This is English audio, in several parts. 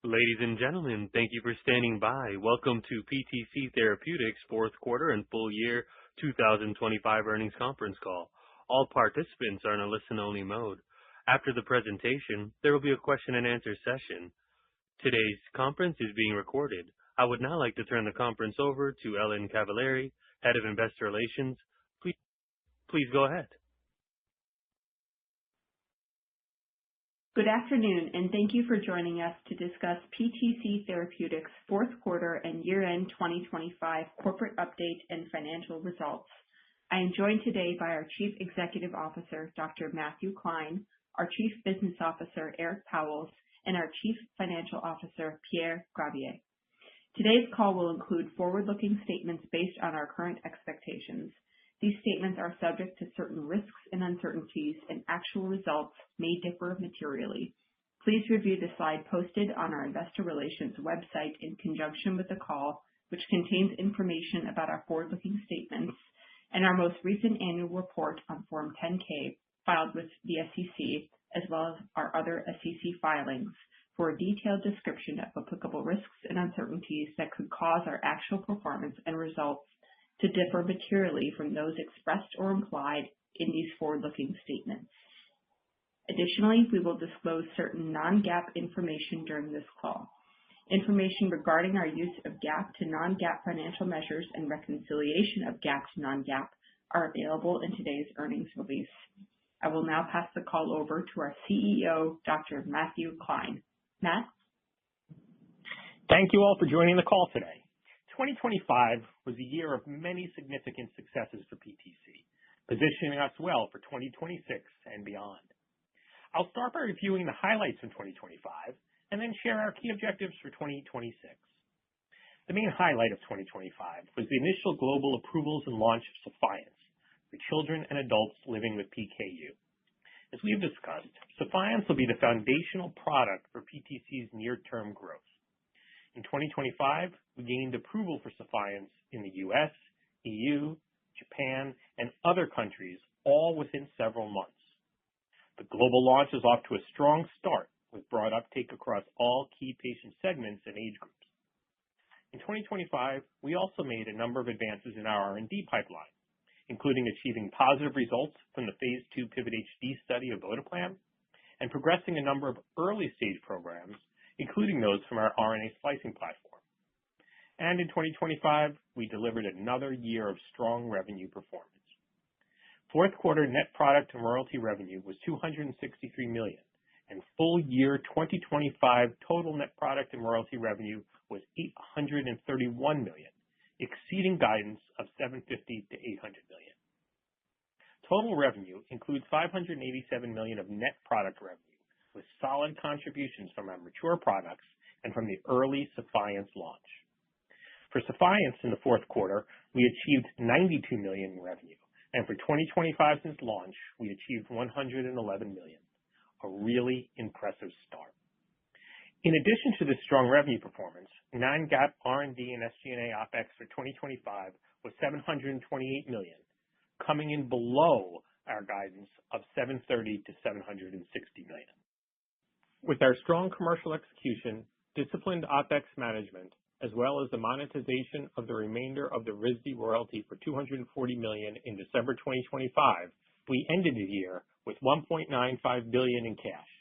Ladies and gentlemen, thank you for standing by. Welcome to PTC Therapeutics' fourth quarter and full year 2025 earnings conference call. All participants are in a listen-only mode. After the presentation, there will be a question-and-answer session. Today's conference is being recorded. I would now like to turn the conference over to Ellen Cavalieri, Head of Investor Relations. Please go ahead. Good afternoon, and thank you for joining us to discuss PTC Therapeutics' fourth quarter and year-end 2025 corporate update and financial results. I am joined today by our Chief Executive Officer, Dr. Matthew Klein, our Chief Business Officer, Eric Pauwels, and our Chief Financial Officer, Pierre Gravier. Today's call will include forward-looking statements based on our current expectations. These statements are subject to certain risks and uncertainties, and actual results may differ materially. Please review the slide posted on our investor relations website in conjunction with the call, which contains information about our forward-looking statements, and our most recent annual report on Form 10-K filed with the SEC, as well as our other SEC filings, for a detailed description of applicable risks and uncertainties that could cause our actual performance and results to differ materially from those expressed or implied in these forward-looking statements. Additionally, we will disclose certain non-GAAP information during this call. Information regarding our use of GAAP to non-GAAP financial measures and reconciliation of GAAP to non-GAAP are available in today's earnings release. I will now pass the call over to our CEO, Dr. Matthew Klein. Matt? Thank you all for joining the call today. 2025 was a year of many significant successes for PTC, positioning us well for 2026 and beyond. I'll start by reviewing the highlights from 2025 and then share our key objectives for 2026. The main highlight of 2025 was the initial global approvals and launch of Sephience for children and adults living with PKU. As we have discussed, Sephience will be the foundational product for PTC's near-term growth. In 2025, we gained approval for Sephience in the US, EU, Japan, and other countries, all within several months. The global launch is off to a strong start, with broad uptake across all key patient segments and age groups. In 2025, we also made a number of advances in our R&D pipeline, including achieving positive results from the phase 2 PIVOT-HD study of votoplam and progressing a number of early-stage programs, including those from our RNA splicing platform. And in 2025, we delivered another year of strong revenue performance. Fourth quarter net product and royalty revenue was $263 million, and full year 2025 total net product and royalty revenue was $831 million, exceeding guidance of $750 to $800 million. Total revenue includes $587 million of net product revenue, with solid contributions from our mature products and from the early Sephience launch. For Sephience in the fourth quarter, we achieved $92 million in revenue, and for 2025 since launch, we achieved $111 million, a really impressive start. In addition to this strong revenue performance, non-GAAP R&D and SG&A OpEx for 2025 was $728 million, coming in below our guidance of $730 to $760 million. With our strong commercial execution, disciplined OpEx management, as well as the monetization of the remainder of the Evrysdi royalty for $240 million in December 2025, we ended the year with $1.95 billion in cash.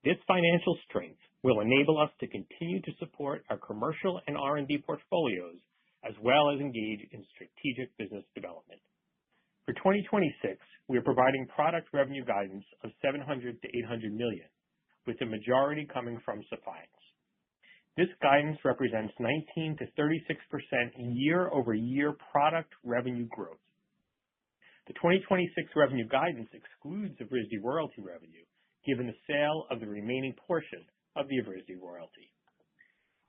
This financial strength will enable us to continue to support our commercial and R&D portfolios, as well as engage in strategic business development. For 2026, we are providing product revenue guidance of $700 to $800 million, with the majority coming from Sephience. This guidance represents 19 to 36% year-over-year product revenue growth. The 2026 revenue guidance excludes Evrysdi royalty revenue, given the sale of the remaining portion of the Evrysdi royalty.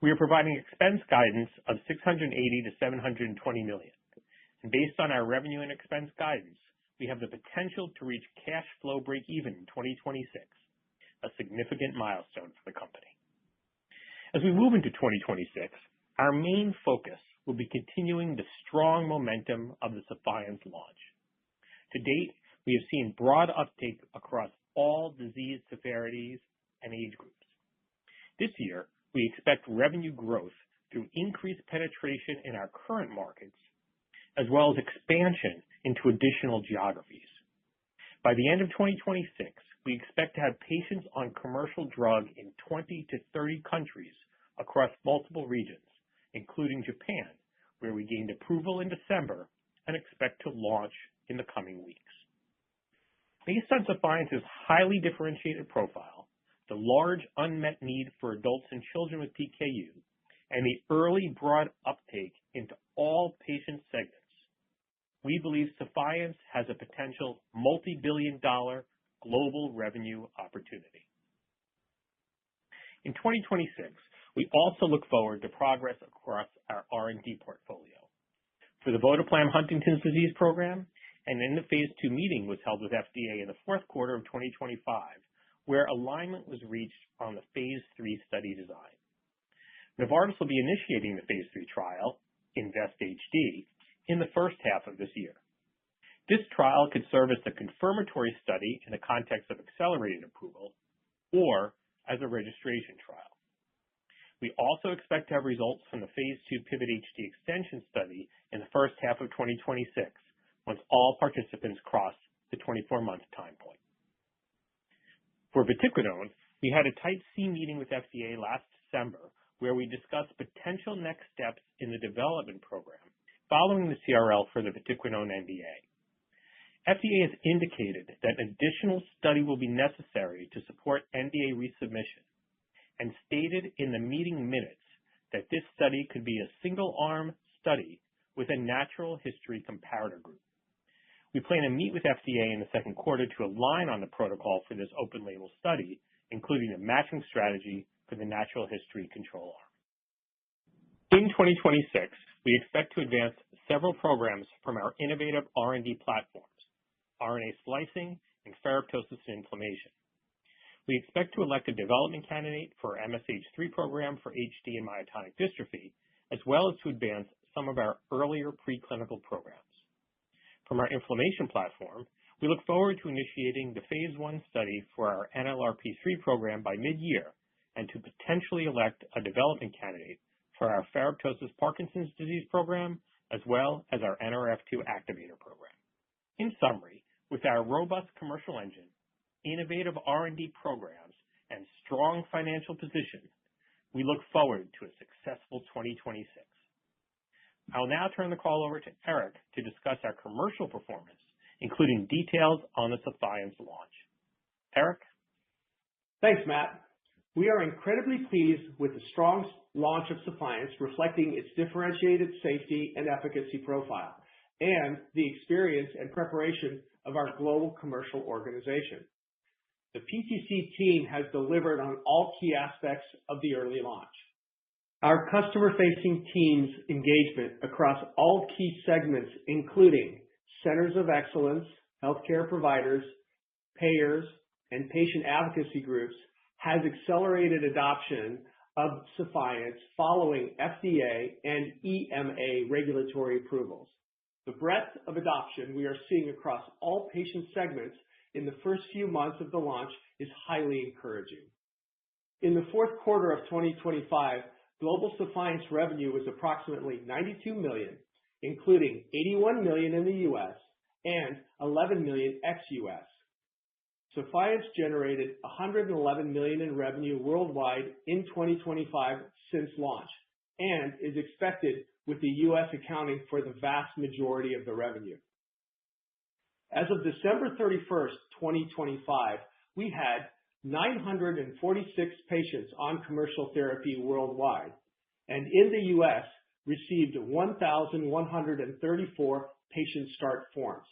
We are providing expense guidance of $680 to $720 million, and based on our revenue and expense guidance, we have the potential to reach cash flow break-even in 2026, a significant milestone for the company. As we move into 2026, our main focus will be continuing the strong momentum of the Sephience launch. To date, we have seen broad uptake across all disease severities and age groups. This year, we expect revenue growth through increased penetration in our current markets, as well as expansion into additional geographies. By the end of 2026, we expect to have patients on commercial drug in 20 to 30 countries across multiple regions, including Japan, where we gained approval in December and expect to launch in the coming weeks. Based on Sephience's highly differentiated profile, the large unmet need for adults and children with PKU, and the early broad uptake into all patient segments, we believe Sephience has a potential multi-billion-dollar global revenue opportunity. In 2026, we also look forward to progress across our R&D portfolio. For the Votoplam Huntington's disease program, an end-of-phase 2 meeting was held with FDA in the fourth quarter of 2025, where alignment was reached on the phase 3 study design. Novartis will be initiating the phase 3 trial, INVEST-HD, in the first half of this year. This trial could serve as a confirmatory study in the context of accelerated approval or as a registration trial. We also expect to have results from the phase 2 PIVOT-HD extension study in the first half of 2026, once all participants cross the 24-month time point. For vatiquinone, we had a Type C meeting with FDA last December where we discussed potential next steps in the development program following the CRL for the vatiquinone NDA. FDA has indicated that an additional study will be necessary to support NDA resubmission and stated in the meeting minutes that this study could be a single-arm study with a natural history comparator group. We plan to meet with FDA in the second quarter to align on the protocol for this open-label study, including a matching strategy for the natural history control arm. In 2026, we expect to advance several programs from our innovative R&D platforms, RNA splicing and ferroptosis and inflammation. We expect to elect a development candidate for our MSH3 program for HD and myotonic dystrophy, as well as to advance some of our earlier preclinical programs. From our inflammation platform, we look forward to initiating the phase 1 study for our NLRP3 program by mid-year and to potentially elect a development candidate for our ferroptosis Parkinson's disease program, as well as our NRF2 activator program. In summary, with our robust commercial engine, innovative R&D programs, and strong financial position, we look forward to a successful 2026. I'll now turn the call over to Eric to discuss our commercial performance, including details on the Sephience launch. Eric? Thanks, Matt. We are incredibly pleased with the strong launch of Sephience, reflecting its differentiated safety and efficacy profile, and the experience and preparation of our global commercial organization. The PTC team has delivered on all key aspects of the early launch. Our customer-facing team's engagement across all key segments, including centers of excellence, healthcare providers, payers, and patient advocacy groups, has accelerated adoption of Sephience following FDA and EMA regulatory approvals. The breadth of adoption we are seeing across all patient segments in the first few months of the launch is highly encouraging. In the fourth quarter of 2025, global Sephience revenue was approximately $92 million, including $81 million in the U.S. and $11 million ex-U.S. Sephience generated $111 million in revenue worldwide in 2025 since launch, and is expected with the U.S. accounting for the vast majority of the revenue. As of December 31st, 2025, we had 946 patients on commercial therapy worldwide, and in the U.S. received 1,134 patient start forms.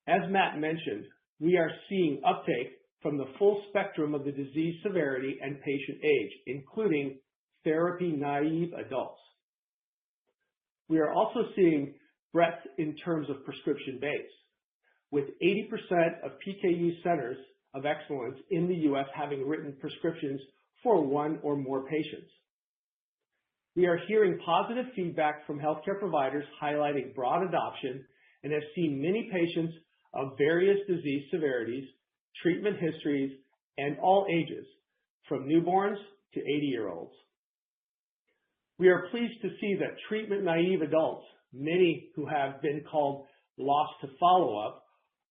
As Matt mentioned, we are seeing uptake from the full spectrum of the disease severity and patient age, including therapy-naive adults. We are also seeing breadth in terms of prescription base, with 80% of PKU centers of excellence in the U.S. having written prescriptions for one or more patients. We are hearing positive feedback from healthcare providers highlighting broad adoption and have seen many patients of various disease severities, treatment histories, and all ages, from newborns to 80-year-olds. We are pleased to see that treatment-naive adults, many who have been called lost to follow-up,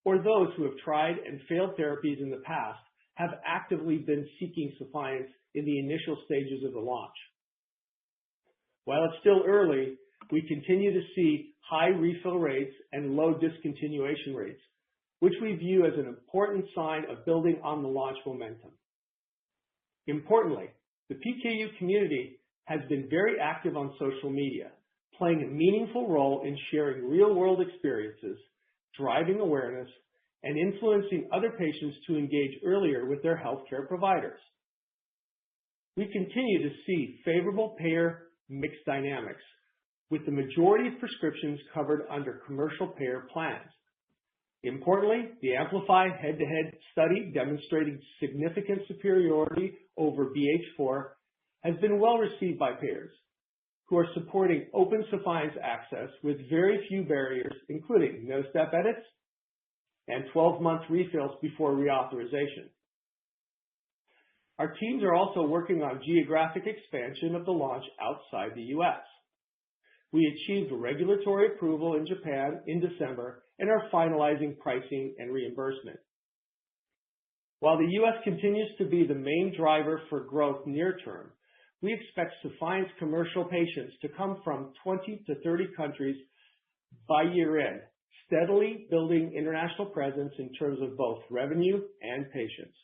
or those who have tried and failed therapies in the past, have actively been seeking Sephience in the initial stages of the launch. While it's still early, we continue to see high refill rates and low discontinuation rates, which we view as an important sign of building on the launch momentum. Importantly, the PKU community has been very active on social media, playing a meaningful role in sharing real-world experiences, driving awareness, and influencing other patients to engage earlier with their healthcare providers. We continue to see favorable payer mix dynamics, with the majority of prescriptions covered under commercial payer plans. Importantly, the Amplify head-to-head study demonstrating significant superiority over BH4 has been well received by payers, who are supporting open Sephience access with very few barriers, including no step edits and 12-month refills before reauthorization. Our teams are also working on geographic expansion of the launch outside the U.S. We achieved regulatory approval in Japan in December and are finalizing pricing and reimbursement. While the U.S. continues to be the main driver for growth near term, we expect Sephience commercial patients to come from 20 to 30 countries by year end, steadily building international presence in terms of both revenue and patients.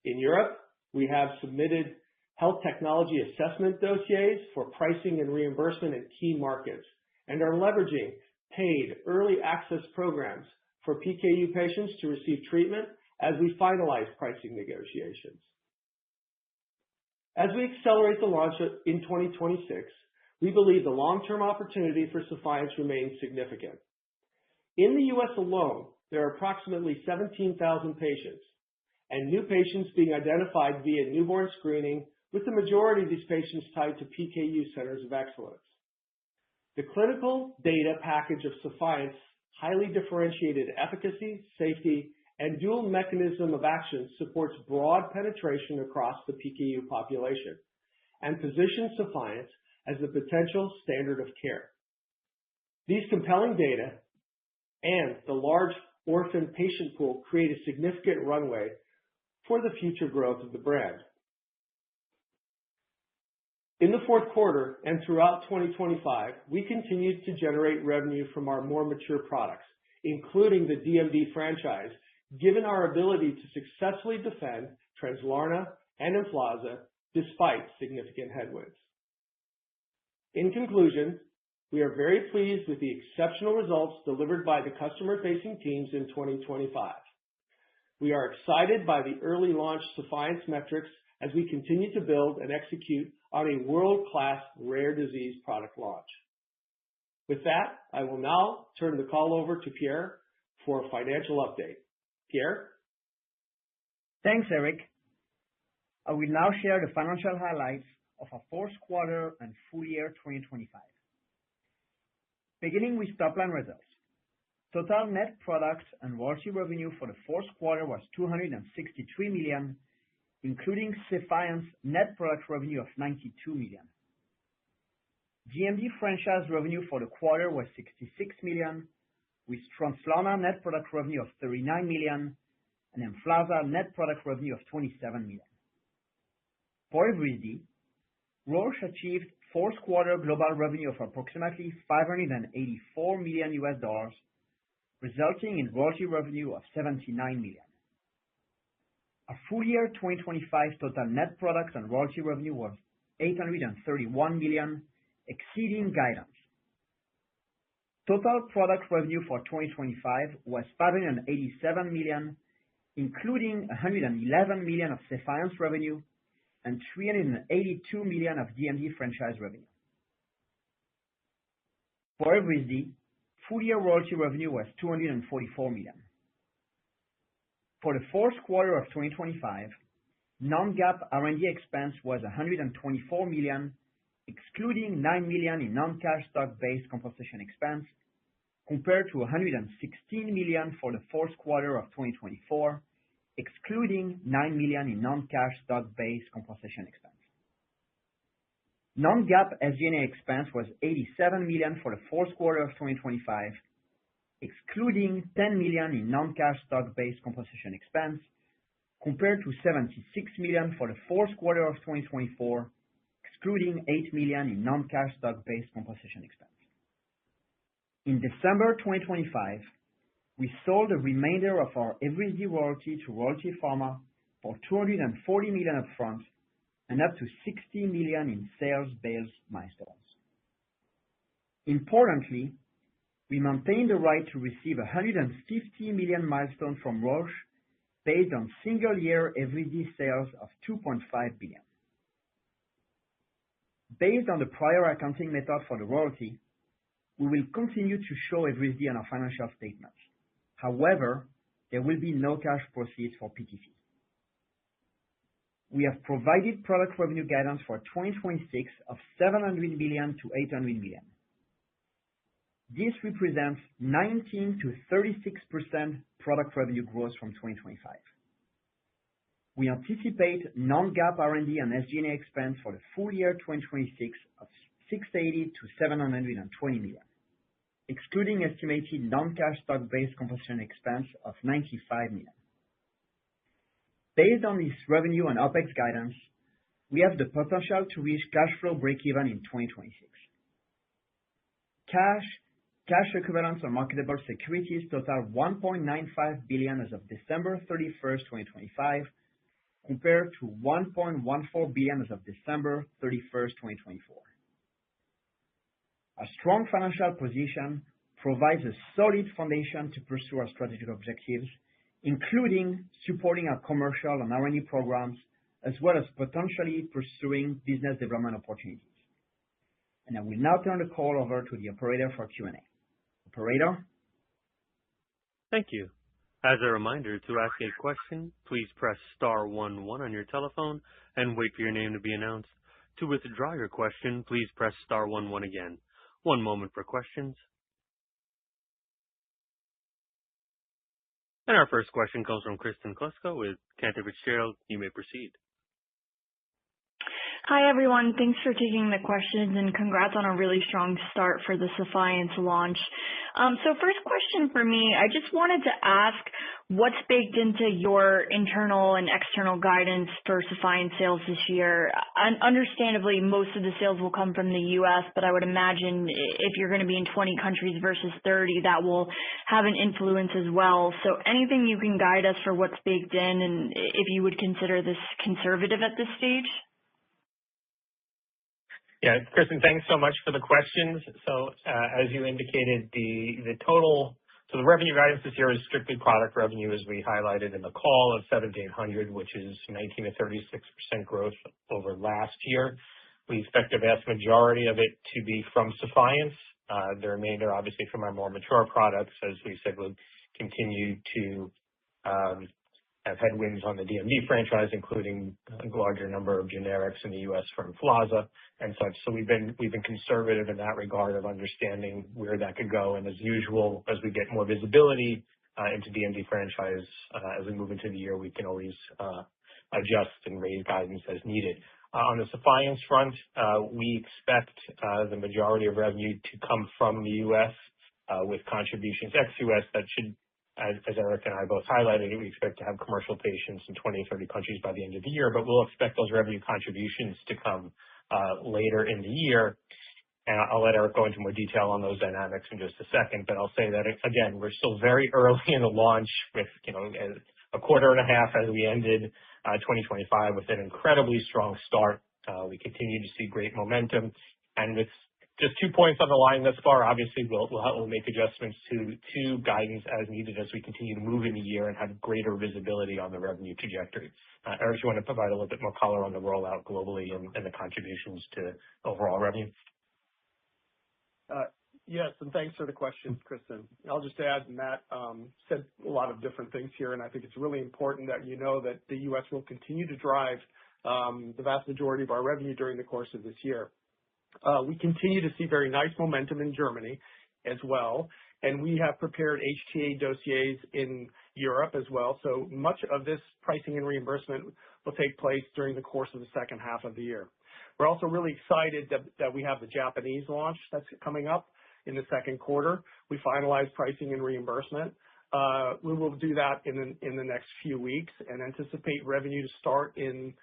In Europe, we have submitted health technology assessment dossiers for pricing and reimbursement in key markets and are leveraging paid early access programs for PKU patients to receive treatment as we finalize pricing negotiations. As we accelerate the launch in 2026, we believe the long-term opportunity for Sephience remains significant. In the U.S. alone, there are approximately 17,000 patients, and new patients being identified via newborn screening, with the majority of these patients tied to PKU centers of excellence. The clinical data package of Sephience highly differentiated efficacy, safety, and dual mechanism of action supports broad penetration across the PKU population and positions Sephience as the potential standard of care. These compelling data and the large orphan patient pool create a significant runway for the future growth of the brand. In the fourth quarter and throughout 2025, we continued to generate revenue from our more mature products, including the DMD franchise, given our ability to successfully defend Translarna and Emflaza despite significant headwinds. In conclusion, we are very pleased with the exceptional results delivered by the customer-facing teams in 2025. We are excited by the early launch Sephience metrics as we continue to build and execute on a world-class rare disease product launch. With that, I will now turn the call over to Pierre for a financial update. Pierre? Thanks, Eric. I will now share the financial highlights of our fourth quarter and full year 2025. Beginning with top-line results. Total net product and royalty revenue for the fourth quarter was $263 million, including Sephience net product revenue of $92 million. DMD franchise revenue for the quarter was $66 million, with Translarna net product revenue of $39 million and Emflaza net product revenue of $27 million. For Evrysdi, Roche achieved fourth quarter global revenue of approximately $584 million, resulting in royalty revenue of $79 million. Our full year 2025 total net product and royalty revenue was $831 million, exceeding guidance. Total product revenue for 2025 was $587 million, including $111 million of Sephience revenue and $382 million of DMD franchise revenue. For Evrysdi, full year royalty revenue was $244 million. For the fourth quarter of 2025, non-GAAP R&D expense was $124 million, excluding $9 million in non-cash stock-based compensation expense, compared to $116 million for the fourth quarter of 2024 excluding $9 million in non-cash stock-based compensation expense. Non-GAAP SG&A expense was $87 million for the fourth quarter of 2025, excluding $10 million in non-cash stock-based compensation expense, compared to $76 million for the fourth quarter of 2024, excluding $8 million in non-cash stock-based compensation expense. In December 2025, we sold the remainder of our Evrysdi royalty to Royalty Pharma for $240 million upfront and up to $60 million in sales-based milestones. Importantly, we maintain the right to receive a $150 million milestone from Roche based on single-year Evrysdi sales of $2.5 billion. Based on the prior accounting method for the royalty, we will continue to show Evrysdi on our financial statements. However, there will be no cash proceeds for PTC. We have provided product revenue guidance for 2026 of $700 million to $800 million. This represents 19 to 36% product revenue growth from 2025. We anticipate non-GAAP R&D and SG&A expense for the full year 2026 of $680 to $720 million, excluding estimated non-cash stock-based compensation expense of $95 million. Based on this revenue and OpEx guidance, we have the potential to reach cash flow breakeven in 2026. Cash equivalents and marketable securities total $1.95 billion as of December 31st, 2025, compared to $1.14 billion as of December 31st, 2024. A strong financial position provides a solid foundation to pursue our strategic objectives, including supporting our commercial and R&D programs, as well as potentially pursuing business development opportunities. I will now turn the call over to the operator for Q&A. Operator? Thank you. As a reminder, to ask a question, please press star 11 on your telephone and wait for your name to be announced. To withdraw your question, please press star 11 again. One moment for questions. And our first question comes from Kristen Kluska with Cantor Fitzgerald. You may proceed. Hi, everyone. Thanks for taking the questions, and congrats on a really strong start for the Sephience launch. So first question for me, I just wanted to ask what's baked into your internal and external guidance for Sephience sales this year? Understandably, most of the sales will come from the U.S., but I would imagine if you're going to be in 20 countries versus 30, that will have an influence as well. So anything you can guide us for what's baked in, and if you would consider this conservative at this stage? Yeah, Kristen, thanks so much for the questions. So as you indicated, the total, so the revenue guidance this year is strictly product revenue, as we highlighted in the call, of $700-800, which is 19 to 36% growth over last year. We expect the vast majority of it to be from Sephience. The remainder, obviously, from our more mature products, as we said, will continue to have headwinds on the DMD franchise, including a larger number of generics in the U.S. from Emflaza and such. So we've been conservative in that regard of understanding where that could go. And as usual, as we get more visibility into DMD franchise as we move into the year, we can always adjust and raise guidance as needed. On the Sephience front, we expect the majority of revenue to come from the U.S. With contributions ex-U.S. that should, as Eric and I both highlighted, we expect to have commercial patients in 20 or 30 countries by the end of the year, but we'll expect those revenue contributions to come later in the year. And I'll let Eric go into more detail on those dynamics in just a second, but I'll say that, again, we're still very early in the launch with, a quarter and a half as we ended 2025 with an incredibly strong start. We continue to see great momentum. And with just 2 points on the line thus far, obviously, we'll make adjustments to guidance as needed as we continue to move in the year and have greater visibility on the revenue trajectory. Eric, you want to provide a little bit more color on the rollout globally and the contributions to overall revenue? Yes, and thanks for the question, Kristen. I'll just add, Matt said a lot of different things here, and I think it's really important that you know that the U.S. will continue to drive the vast majority of our revenue during the course of this year. We continue to see very nice momentum in Germany as well, and we have prepared HTA dossiers in Europe as well. So much of this pricing and reimbursement will take place during the course of the second half of the year. We're also really excited that we have the Japanese launch that's coming up in the second quarter. We finalized pricing and reimbursement. We will do that in the next few weeks and anticipate revenue to start in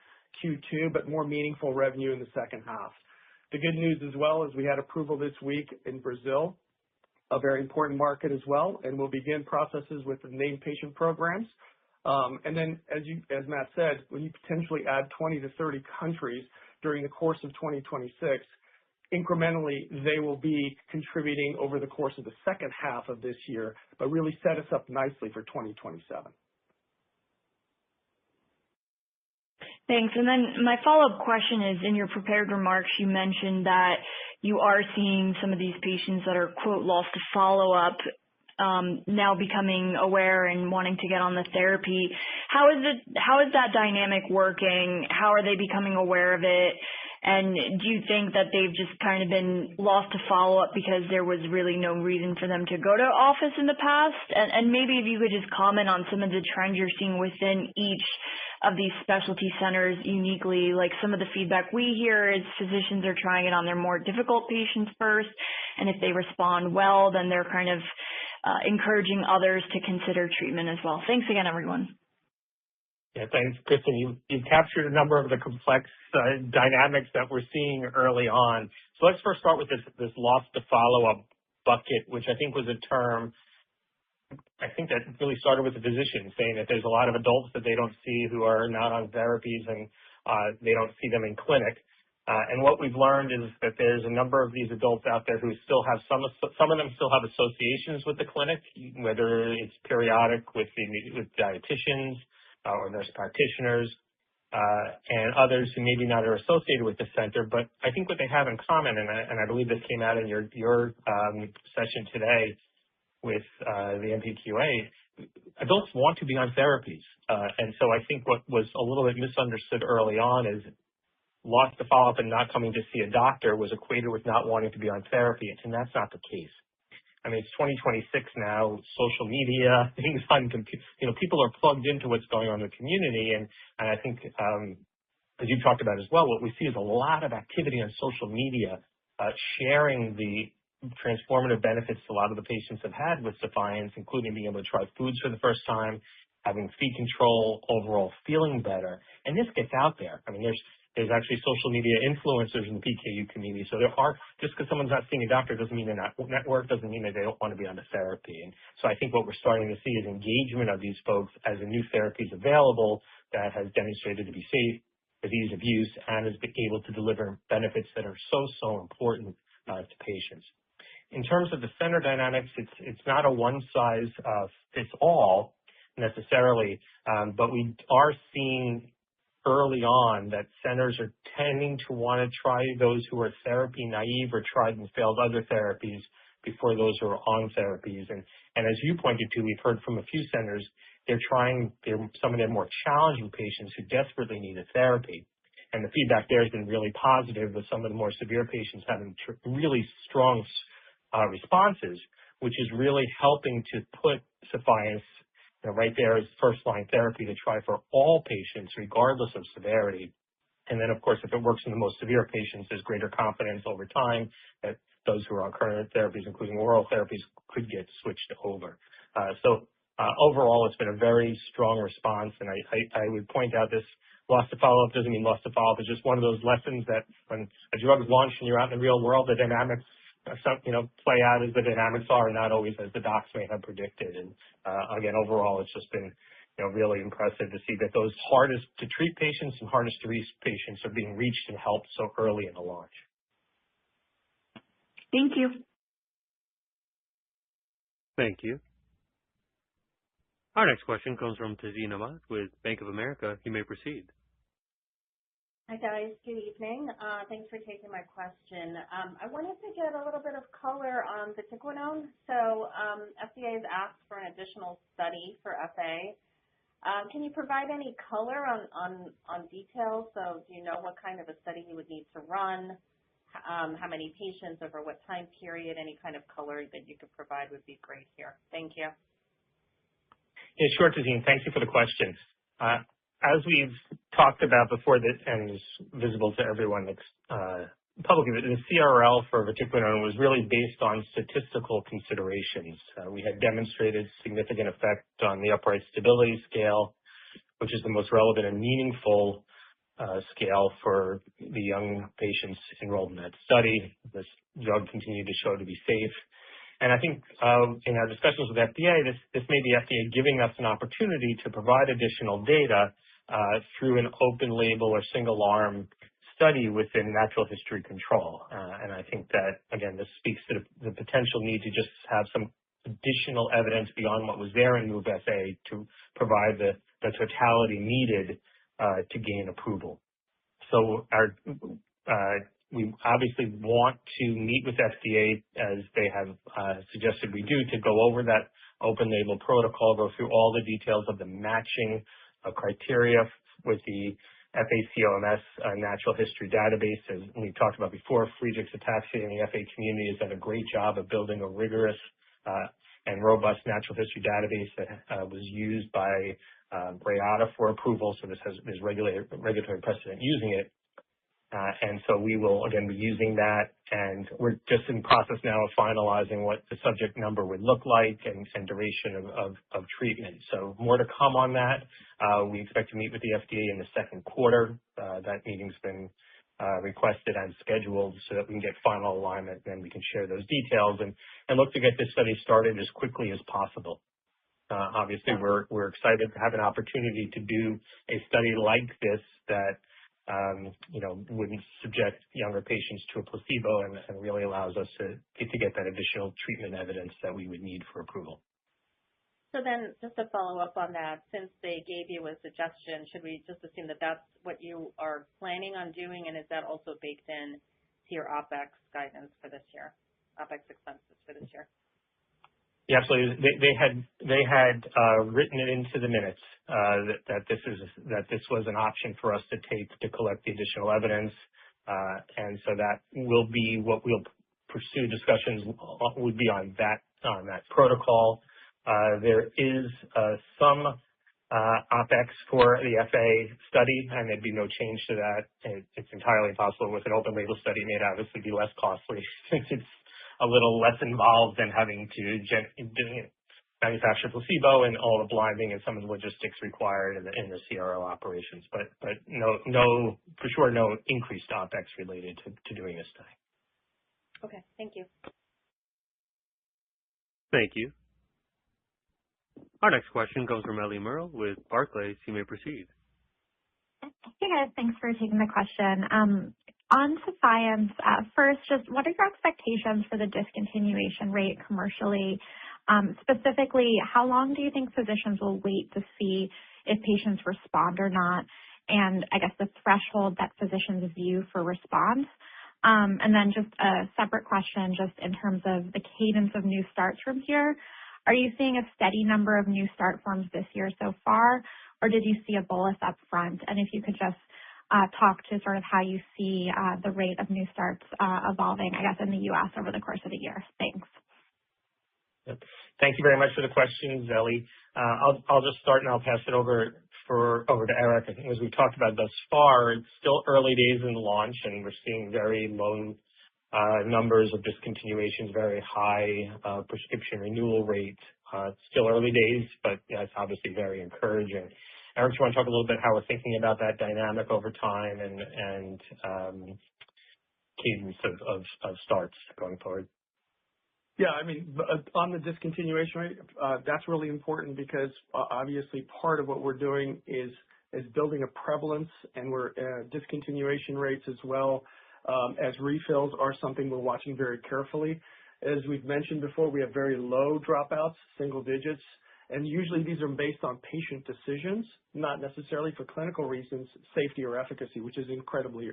Q2, but more meaningful revenue in the second half. The good news as well is we had approval this week in Brazil, a very important market as well, and we'll begin processes with the named patient programs. And then, as Matt said, when you potentially add 20 to 30 countries during the course of 2026, incrementally they will be contributing over the course of the second half of this year, but really set us up nicely for 2027. Thanks. And then my follow-up question is, in your prepared remarks, you mentioned that you are seeing some of these patients that are, quote, lost to follow-up now becoming aware and wanting to get on the therapy. How is that dynamic working? How are they becoming aware of it? And do you think that they've just kind of been lost to follow-up because there was really no reason for them to go to office in the past? And maybe if you could just comment on some of the trends you're seeing within each of these specialty centers uniquely. Like, some of the feedback we hear is physicians are trying it on their more difficult patients first, and if they respond well, then they're kind of encouraging others to consider treatment as well. Thanks again, everyone. Yeah, thanks, Kristen. You've captured a number of the complex dynamics that we're seeing early on. So let's first start with this loss to follow-up bucket, which I think was a term I think that really started with the physician saying that there's a lot of adults that they don't see who are not on therapies, and they don't see them in clinic. And what we've learned is that there's a number of these adults out there who still have some of them still have associations with the clinic, whether it's periodic with dietitians or nurse practitioners, and others who maybe not are associated with the center. But I think what they have in common, and I believe this came out in your session today with the MPQA, adults want to be on therapies. And so I think what was a little bit misunderstood early on is loss to follow-up and not coming to see a doctor was equated with not wanting to be on therapy, and that's not the case. I mean, it's 2026 now, social media, things on people are plugged into what's going on in the community, and I think, as you talked about as well, what we see is a lot of activity on social media, sharing the transformative benefits a lot of the patients have had with Sephience, including being able to try foods for the first time, having feed control, overall feeling better. And this gets out there. I mean, there's actually social media influencers in the PKU community. So there are, just because someone's not seeing a doctor doesn't mean they're not network, doesn't mean that they don't want to be on the therapy. And so I think what we're starting to see is engagement of these folks as a new therapy is available that has demonstrated to be safe, with ease of use, and has been able to deliver benefits that are so important to patients. In terms of the center dynamics, it's not a one-size-fits-all necessarily, but we are seeing early on that centers are tending to want to try those who are therapy naive or tried and failed other therapies before those who are on therapies. And as you pointed to, we've heard from a few centers, they're trying some of their more challenging patients who desperately need a therapy. And the feedback there has been really positive, with some of the more severe patients having really strong responses, which is really helping to put Sephience right there as first-line therapy to try for all patients, regardless of severity. And then, of course, if it works in the most severe patients, there's greater confidence over time that those who are on current therapies, including oral therapies, could get switched over. So overall, it's been a very strong response. And I would point out this loss to follow-up doesn't mean loss to follow-up. It's just one of those lessons that when a drug is launched and you're out in the real world, the dynamics play out as the dynamics are, and not always as the docs may have predicted. And again, overall, it's just been really impressive to see that those hardest to treat patients and hardest to reach patients are being reached and helped so early in the launch. Thank you. Thank you. Our next question comes from Tazeen Ahmad with Bank of America. You may proceed. Hi, guys. Good evening. Thanks for taking my question. I wanted to get a little bit of color on vatiquinone. So FDA has asked for an additional study for FA. Can you provide any color on details? So do you know what kind of a study you would need to run? How many patients, over what time period? Any kind of color that you could provide would be great here. Thank you. Yeah, sure, Tazeen. Thank you for the question. As we've talked about before, and is visible to everyone publicly, the CRL for vatiquinone was really based on statistical considerations. We had demonstrated significant effect on the upright stability scale, which is the most relevant and meaningful scale for the young patients enrolled in that study. This drug continued to show to be safe. And I think in our discussions with FDA, this may be FDA giving us an opportunity to provide additional data through an open label or single arm study within natural history control. And I think that, again, this speaks to the potential need to just have some additional evidence beyond what was there in MOVE-FA to provide the totality needed to gain approval. So we obviously want to meet with FDA, as they have suggested we do, to go over that open label protocol, go through all the details of the matching criteria with the FA-COMS natural history database. As we've talked about before, Friedreich's ataxia and the FA community has done a great job of building a rigorous and robust natural history database that was used by Reata for approval, so there's regulatory precedent using it. And so we will, again, be using that, and we're just in process now of finalizing what the subject number would look like and duration of treatment. So more to come on that. We expect to meet with the FDA in the second quarter. That meeting's been requested and scheduled so that we can get final alignment, and then we can share those details and look to get this study started as quickly as possible. Obviously, we're excited to have an opportunity to do a study like this that wouldn't subject younger patients to a placebo and really allows us to get that additional treatment evidence that we would need for approval. So then, just to follow up on that, since they gave you a suggestion, should we just assume that that's what you are planning on doing, and is that also baked in to your OpEx guidance for this year, OpEx expenses for this year? Yeah, absolutely. They had written it into the minutes that this was an option for us to take to collect the additional evidence, and so that will be what we'll pursue. Discussions would be on that protocol. There is some OpEx for the FA study, and there'd be no change to that. It's entirely possible with an open label study. It may obviously be less costly since it's a little less involved than having to manufacture placebo and all the blinding and some of the logistics required in the CRO operations. But no, for sure, no increased OpEx related to doing this study. Okay, thank you. Thank you. Our next question comes from Ellie Merle with Barclays. You may proceed. Hey guys, thanks for taking the question. On Sephience, first, just what are your expectations for the discontinuation rate commercially? Specifically, how long do you think physicians will wait to see if patients respond or not? And I guess the threshold that physicians view for response. And then just a separate question, just in terms of the cadence of new starts from here. Are you seeing a steady number of new start forms this year so far, or did you see a bolus up front? And if you could just talk to sort of how you see the rate of new starts evolving, I guess, in the U.S. over the course of the year. Thanks. Yep. Thank you very much for the questions, Ellie. I'll just start and I'll pass it over to Eric. I think as we've talked about thus far, it's still early days in the launch, and we're seeing very low numbers of discontinuations, very high prescription renewal rate. It's still early days, but yeah, it's obviously very encouraging. Eric, do you want to talk a little bit how we're thinking about that dynamic over time and cadence of starts going forward? Yeah, I mean, on the discontinuation rate, that's really important because obviously part of what we're doing is building a prevalence, and we're discontinuation rates as well as refills are something we're watching very carefully. As we've mentioned before, we have very low dropouts, single digits, and usually these are based on patient decisions, not necessarily for clinical reasons, safety or efficacy, which is incredibly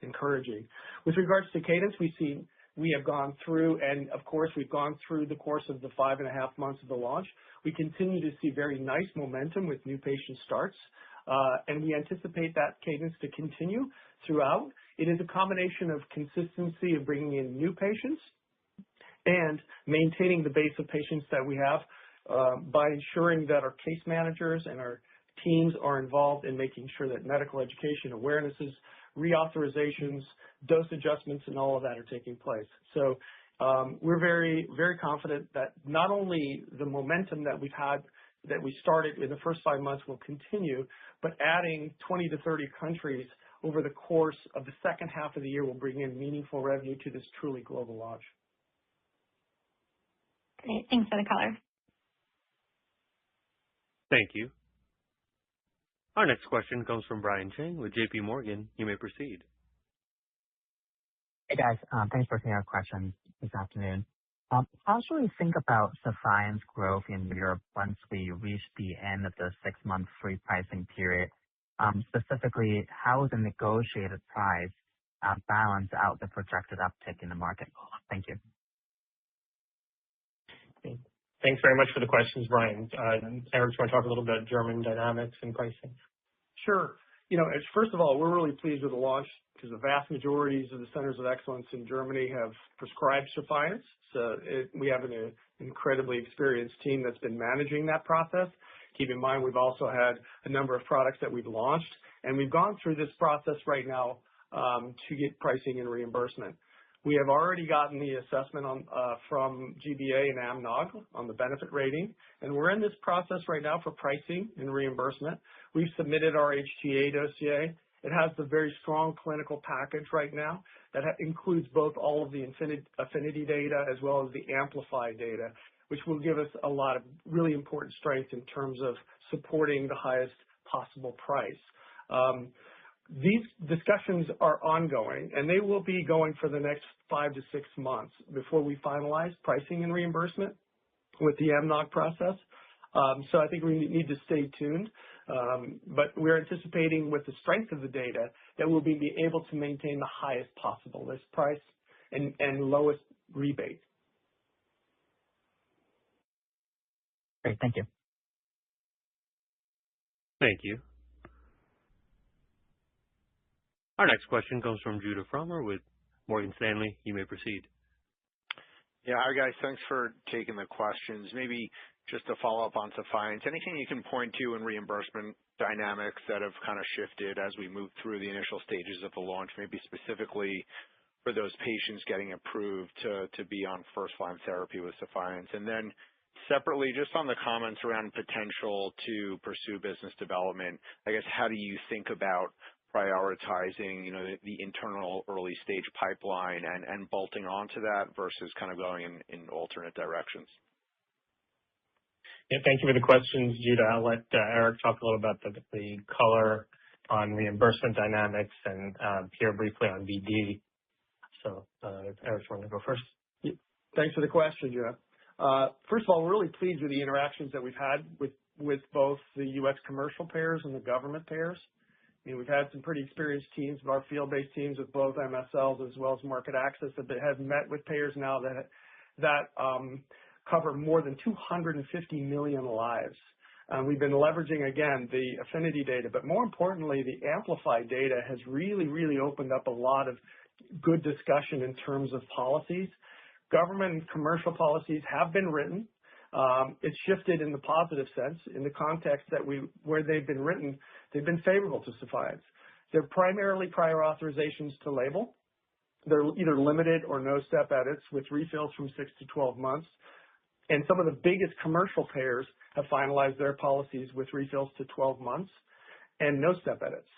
encouraging. With regards to cadence, we have gone through, and of course we've gone through the course of the 5.5 months of the launch. We continue to see very nice momentum with new patient starts, and we anticipate that cadence to continue throughout. It is a combination of consistency of bringing in new patients and maintaining the base of patients that we have. by ensuring that our case managers and our teams are involved in making sure that medical education awarenesses, reauthorizations, dose adjustments, and all of that are taking place. So we're very, very confident that not only the momentum that we've had, that we started in the first 5 months will continue, but adding 20 to 30 countries over the course of the second half of the year will bring in meaningful revenue to this truly global launch. Great. Thanks for the color. Thank you. Our next question comes from Brian Cheng with JP Morgan. You may proceed. Hey, guys. Thanks for taking our question this afternoon. How should we think about Sephience growth in Europe once we reach the end of the 6-month free pricing period? Specifically, how the negotiated price balance out the projected uptick in the market? Thank you. Thanks very much for the questions, Brian. Eric, do you want to talk a little bit about German dynamics and pricing? Sure. First of all, we're really pleased with the launch because the vast majorities of the centers of excellence in Germany have prescribed Sephience. So we have an incredibly experienced team that's been managing that process. Keep in mind, we've also had a number of products that we've launched, and we've gone through this process right now to get pricing and reimbursement. We have already gotten the assessment from GBA and AMNOG on the benefit rating, and we're in this process right now for pricing and reimbursement. We've submitted our HTA dossier. It has the very strong clinical package right now that includes both all of the affinity data as well as the amplified data, which will give us a lot of really important strength in terms of supporting the highest possible price. These discussions are ongoing, and they will be going for the next 5 to 6 months before we finalize pricing and reimbursement with the AMNOG process. So I think we need to stay tuned, but we're anticipating with the strength of the data that we'll be able to maintain the highest possible list price and lowest rebate. Great. Thank you. Thank you. Our next question comes from Judah Frommer with Morgan Stanley. You may proceed. Yeah, hi guys. Thanks for taking the questions. Maybe just to follow up on Sephience, anything you can point to in reimbursement dynamics that have kind of shifted as we move through the initial stages of the launch, maybe specifically for those patients getting approved to be on first-line therapy with Sephience? And then separately, just on the comments around potential to pursue business development, I guess, how do you think about prioritizing, the internal early stage pipeline and bolting onto that versus kind of going in alternate directions? Yeah, thank you for the questions, Judah. I'll let Eric talk a little about the color on reimbursement dynamics and Pierre briefly on BD. So, Eric, you want to go first? Yeah. Thanks for the question, Judah. First of all, we're really pleased with the interactions that we've had with both the U.S. commercial payers and the government payers. We've had some pretty experienced teams of our field-based teams with both MSLs as well as market access that have met with payers now that cover more than 250 million lives. We've been leveraging, again, the affinity data, but more importantly, the amplified data has really, really opened up a lot of good discussion in terms of policies. Government and commercial policies have been written. It's shifted in the positive sense in the context that where they've been written, they've been favorable to Sephience. They're primarily prior authorizations to label. They're either limited or no step edits with refills from 6 to 12 months. And some of the biggest commercial payers have finalized their policies with refills to 12 months and no step edits.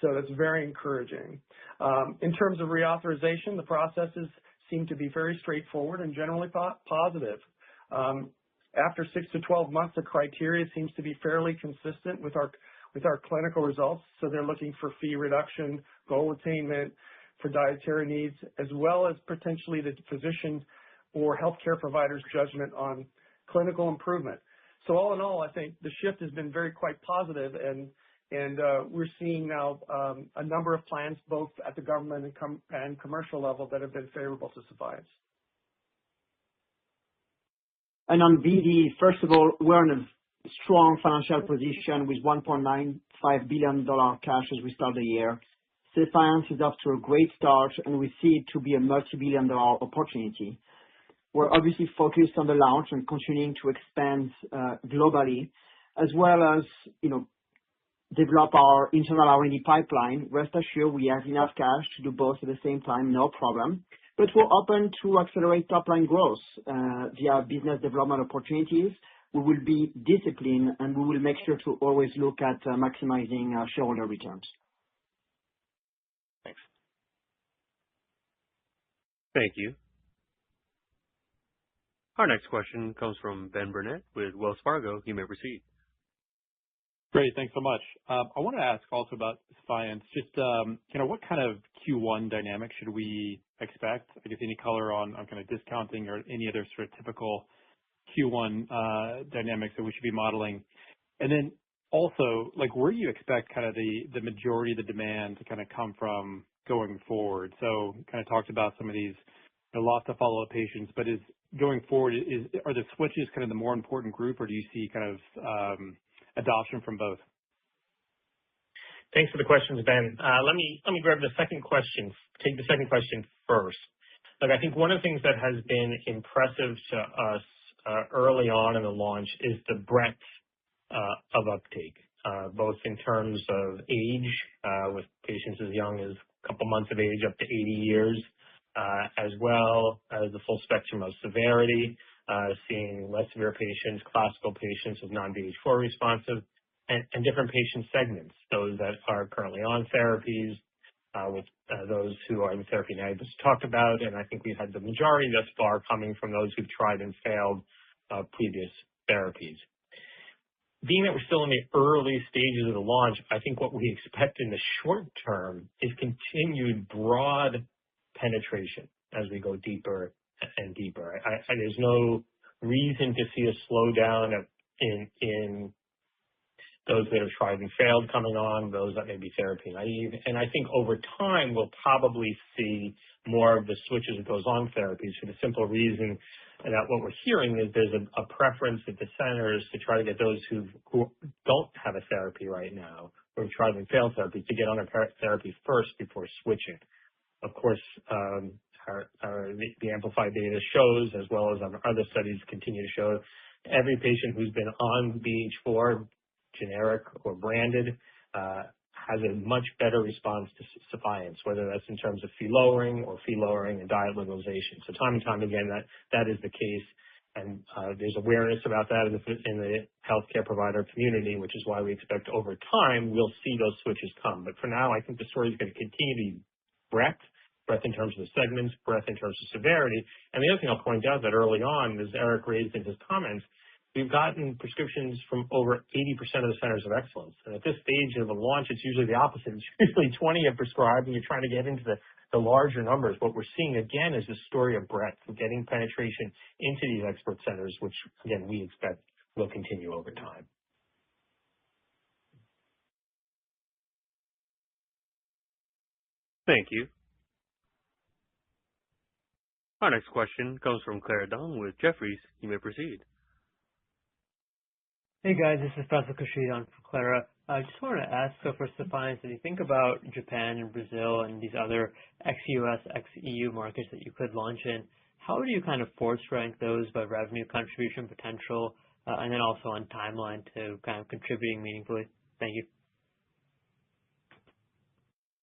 So that's very encouraging. In terms of reauthorization, the processes seem to be very straightforward and generally positive. After 6 to 12 months, the criteria seems to be fairly consistent with our clinical results. So they're looking for fee reduction, goal attainment, for dietary needs, as well as potentially the physician or healthcare provider's judgment on clinical improvement. So all in all, I think the shift has been quite positive, and we're seeing now a number of plans both at the government and commercial level that have been favorable to Sephience. And on BD, first of all, we're in a strong financial position with $1.95 billion cash as we start the year. Sephience is off to a great start, and we see it to be a multi-billion-dollar opportunity. we're obviously focused on the launch and continuing to expand globally, as well as, develop our internal R&D pipeline. Rest assured, we have enough cash to do both at the same time, no problem. But we're open to accelerate top-line growth via business development opportunities. We will be disciplined, and we will make sure to always look at maximizing shareholder returns. Thanks. Thank you. Our next question comes from Ben Burnett with Wells Fargo. You may proceed. Great. Thanks so much. I want to ask also about Sephience. Just, what kind of Q1 dynamic should we expect? I guess any color on kind of discounting or any other sort of typical Q1 dynamics that we should be modeling? And then also, where do you expect kind of the majority of the demand to kind of come from going forward? So kind of talked about some of these loss to follow-up patients, but going forward, are the switches kind of the more important group, or do you see kind of adoption from both? Thanks for the questions, Ben. Let me grab the second question. Take the second question first. Look, I think one of the things that has been impressive to us early on in the launch is the breadth of uptake, both in terms of age, with patients as young as a couple months of age up to 80 years, as well as the full spectrum of severity, seeing less severe patients, classical patients with non-BH4 responsive, and different patient segments, those that are currently on therapies, with those who are in therapy now just talked about. And I think we've had the majority thus far coming from those who've tried and failed previous therapies. Being that we're still in the early stages of the launch, I think what we expect in the short term is continued broad penetration as we go deeper and deeper. There's no reason to see a slowdown in those that have tried and failed coming on, those that may be therapy naive. And I think over time, we'll probably see more of the switches that goes on therapies for the simple reason that what we're hearing is there's a preference at the centers to try to get those who don't have a therapy right now or have tried and failed therapy to get on a therapy first before switching. Of course, the Amplify data shows, as well as other studies continue to show, every patient who's been on BH4, generic or branded, has a much better response to Sephience, whether that's in terms of Phe lowering and diet liberalization. So time and time again, that is the case. And there's awareness about that in the healthcare provider community, which is why we expect over time we'll see those switches come. But for now, I think the story is going to continue to be breadth in terms of the segments, breadth in terms of severity. And the other thing I'll point out that early on, as Eric raised in his comments, we've gotten prescriptions from over 80% of the centers of excellence. And at this stage of the launch, it's usually the opposite. It's usually 20 have prescribed, and you're trying to get into the larger numbers. What we're seeing, again, is a story of breadth, of getting penetration into these expert centers, which, again, we expect will continue over time. Thank you. Our next question comes from Clara Dong with Jefferies. You may proceed. Hey guys, this is Francis Kashid on for Clara. I just wanted to ask, so for Sephience, if you think about Japan and Brazil and these other ex-US, ex-EU markets that you could launch in, how do you kind of force rank those by revenue contribution potential, and then also on timeline to kind of contributing meaningfully? Thank you.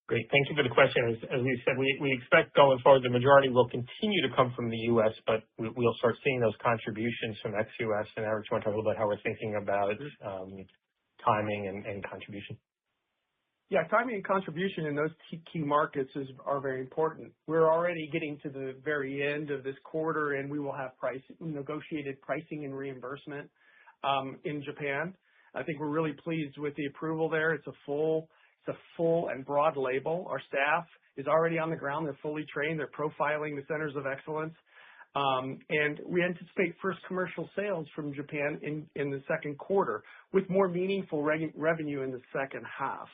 Great. Thank you for the question. As we said, we expect going forward, the majority will continue to come from the U.S., but we'll start seeing those contributions from ex-U.S. And Eric, do you want to talk a little about how we're thinking about timing and contribution? Yeah, timing and contribution in those key markets are very important. We're already getting to the very end of this quarter, and we will have negotiated pricing and reimbursement in Japan. I think we're really pleased with the approval there. It's a full and broad label. Our staff is already on the ground. They're fully trained. They're profiling the centers of excellence. And we anticipate first commercial sales from Japan in the second quarter with more meaningful revenue in the second half.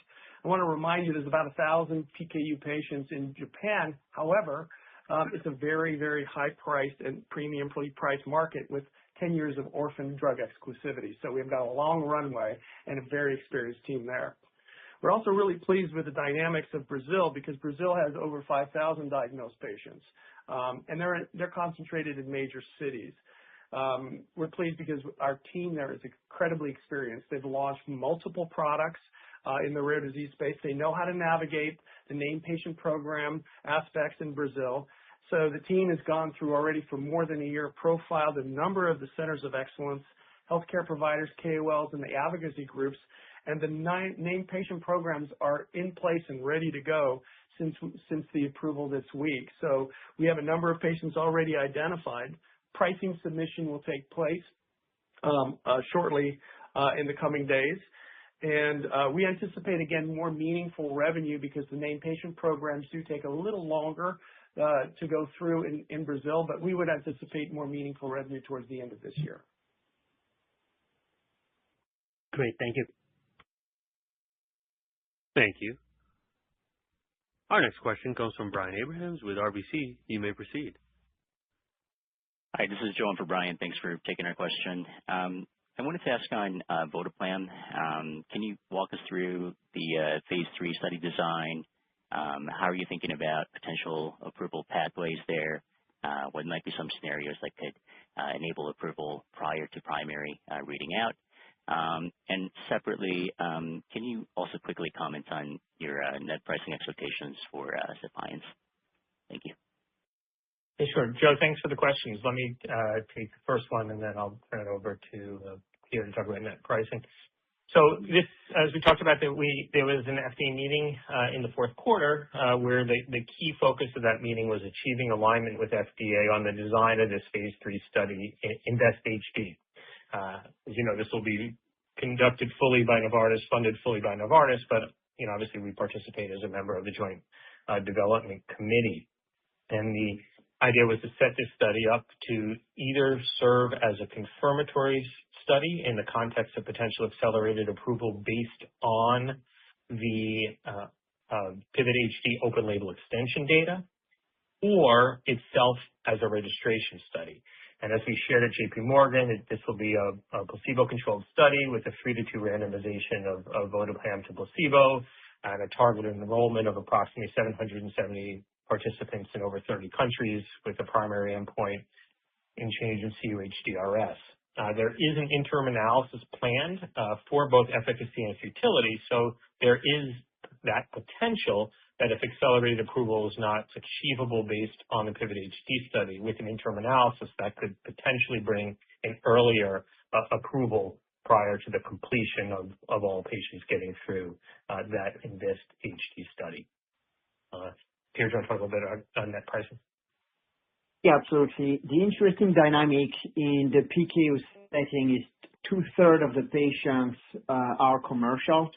I want to remind you there's about 1,000 PKU patients in Japan. However, it's a very, very high-priced and premiumly priced market with 10 years of orphan drug exclusivity. So we've got a long runway and a very experienced team there. We're also really pleased with the dynamics of Brazil because Brazil has over 5,000 diagnosed patients, and they're concentrated in major cities. We're pleased because our team there is incredibly experienced. They've launched multiple products in the rare disease space. They know how to navigate the named patient program aspects in Brazil. So the team has gone through already for more than a year, profiled a number of the centers of excellence, healthcare providers, KOLs, and the advocacy groups, and the named patient programs are in place and ready to go since the approval this week. So we have a number of patients already identified. Pricing submission will take place shortly in the coming days. And we anticipate, again, more meaningful revenue because the named patient programs do take a little longer to go through in Brazil, but we would anticipate more meaningful revenue towards the end of this year. Great. Thank you. Thank you. Our next question comes from Brian Abrahams with RBC. You may proceed. Hi, this is Joan for Brian. Thanks for taking our question. I wanted to ask on Votoplam. Can you walk us through the phase 3 study design? How are you thinking about potential approval pathways there? What might be some scenarios that could enable approval prior to primary reading out? And separately, can you also quickly comment on your net pricing expectations for Sephience? Thank you. Hey, sure. Joe, thanks for the questions. Let me take the first one, and then I'll turn it over to Peter to talk about net pricing. So this, as we talked about, there was an FDA meeting in the fourth quarter where the key focus of that meeting was achieving alignment with FDA on the design of this phase 3 study, INVEST-HD. As you know, this will be conducted fully by Novartis, funded fully by Novartis, but obviously we participate as a member of the Joint Development Committee. And the idea was to set this study up to either serve as a confirmatory study in the context of potential accelerated approval based on the PIVOT-HD open label extension data, or itself as a registration study. And as we shared at JP Morgan, this will be a placebo-controlled study with a 3-to-2 randomization of Votoplam to placebo and a targeted enrollment of approximately 770 participants in over 30 countries with a primary endpoint in change in cUHDRS. There is an interim analysis planned for both efficacy and futility, so there is that potential that if accelerated approval is not achievable based on the PIVOT-HD study with an interim analysis, that could potentially bring an earlier approval prior to the completion of all patients getting through that INVEST-HD study. Peter, do you want to talk a little bit on net pricing? Yeah, absolutely. The interesting dynamic in the PKU setting is 2/3 of the patients are commercial,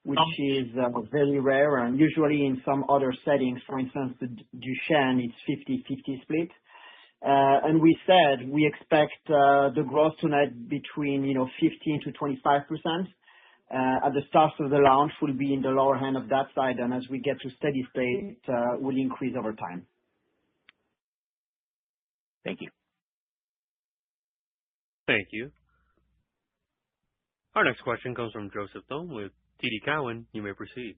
which is very rare, and usually in some other settings, for instance, the Duchenne, it's 50-50 split. And we said we expect the gross to net between 15 to 25%. At the start of the launch will be in the lower hand of that side, and as we get to steady state, will increase over time. Thank you. Thank you. Our next question comes from Joseph Thome with TD Cowen. You may proceed.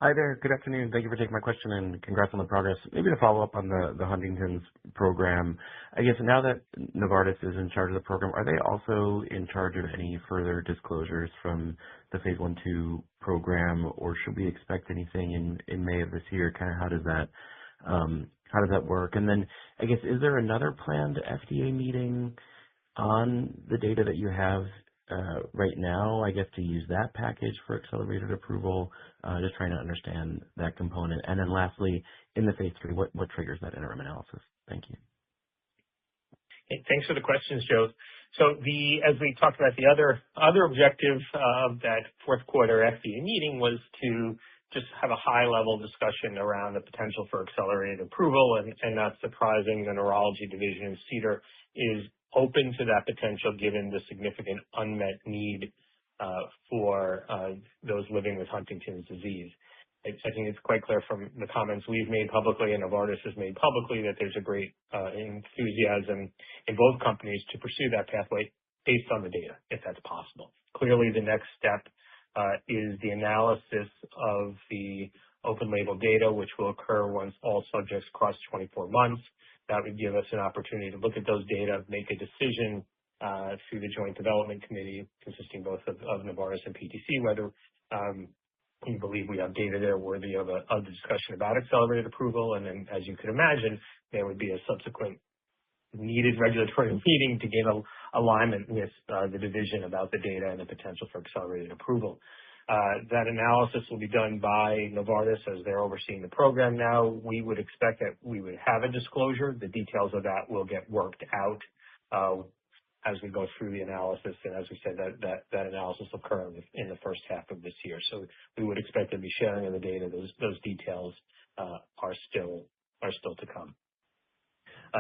Hi there. Good afternoon. Thank you for taking my question and congrats on the progress. Maybe to follow up on the Huntington's program, I guess now that Novartis is in charge of the program, are they also in charge of any further disclosures from the phase 1/2 program, or should we expect anything in May of this year? Kind of how does that work? And then I guess, is there another planned FDA meeting on the data that you have right now, I guess, to use that package for accelerated approval? Just trying to understand that component. And then lastly, in the phase 3, what triggers that interim analysis? Thank you. Okay, thanks for the questions, Joe. So as we talked about, the other objective of that fourth quarter FDA meeting was to just have a high-level discussion around the potential for accelerated approval, and not surprising, the neurology division in CDER is open to that potential given the significant unmet need for those living with Huntington's disease. I think it's quite clear from the comments we've made publicly and Novartis has made publicly that there's a great enthusiasm in both companies to pursue that pathway based on the data, if that's possible. Clearly, the next step is the analysis of the open label data, which will occur once all subjects cross 24 months. That would give us an opportunity to look at those data, make a decision through the Joint Development Committee, consisting both of Novartis and PTC, whether we believe we have data there worthy of a discussion about accelerated approval. And then, as you can imagine, there would be a subsequent needed regulatory meeting to gain alignment with the division about the data and the potential for accelerated approval. That analysis will be done by Novartis as they're overseeing the program now. We would expect that we would have a disclosure. The details of that will get worked out as we go through the analysis. And as we said, that analysis will occur in the first half of this year. So we would expect to be sharing of the data. Those details are still to come.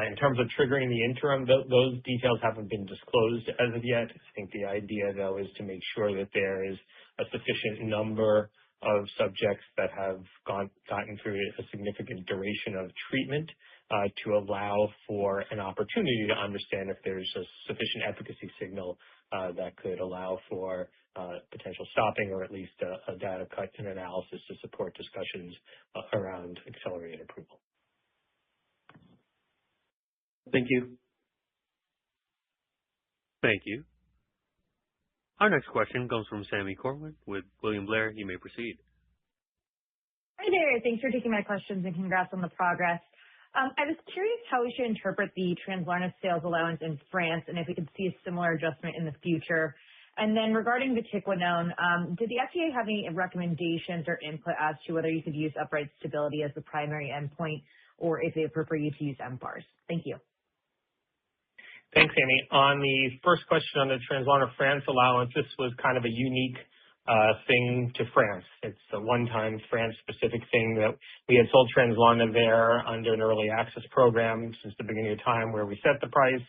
In terms of triggering the interim, those details haven't been disclosed as of yet. I think the idea, though, is to make sure that there is a sufficient number of subjects that have gotten through a significant duration of treatment to allow for an opportunity to understand if there's a sufficient efficacy signal that could allow for potential stopping or at least a data cut and analysis to support discussions around accelerated approval. Thank you. Thank you. Our next question comes from Sami Corwin with William Blair. You may proceed. Hi there. Thanks for taking my questions and congrats on the progress. I was curious how we should interpret the Translarna sales allowance in France and if we could see a similar adjustment in the future. And then regarding vatiquinone, did the FDA have any recommendations or input as to whether you could use upright stability as the primary endpoint or if they would prefer you to use mFARS? Thank you. Thanks, Amy. On the first question on the Translarna France allowance, this was kind of a unique thing to France. It's a one-time France-specific thing that we had sold Translarna there under an early access program since the beginning of time where we set the price.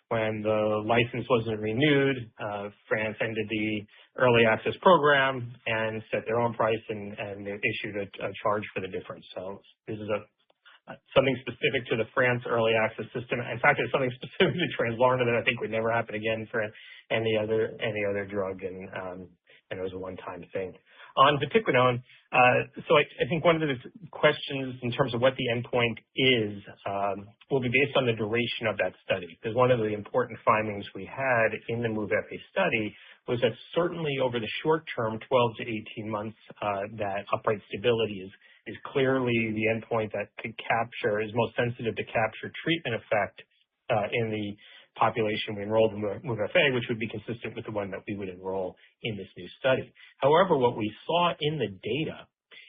When the license wasn't renewed, France ended the early access program and set their own price and issued a charge for the difference. So this is something specific to the France early access system. In fact, it's something specific to Translarna that I think would never happen again for any other drug, and it was a one-time thing. On vatiquinone, so I think one of the questions in terms of what the endpoint is will be based on the duration of that study. Because one of the important findings we had in the MOVE-FA study was that certainly over the short term, 12 to 18 months, that upright stability is clearly the endpoint that is most sensitive to capture treatment effect in the population we enrolled in MOVE-FA, which would be consistent with the one that we would enroll in this new study. However, what we saw in the data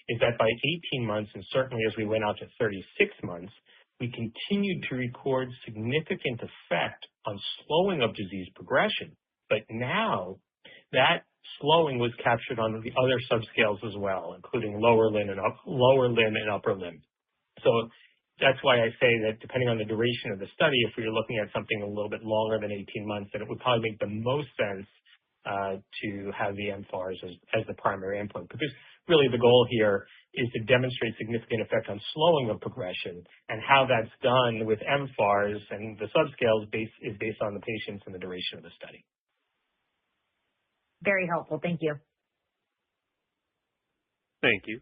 is that by 18 months, and certainly as we went out to 36 months, we continued to record significant effect on slowing of disease progression. But now that slowing was captured on the other subscales as well, including lower limb and upper limb. So that's why I say that depending on the duration of the study, if we were looking at something a little bit longer than 18 months, then it would probably make the most sense to have the mFARS as the primary endpoint. Because really the goal here is to demonstrate significant effect on slowing of progression, and how that's done with mFARS and the subscales is based on the patients and the duration of the study. Very helpful. Thank you. Thank you.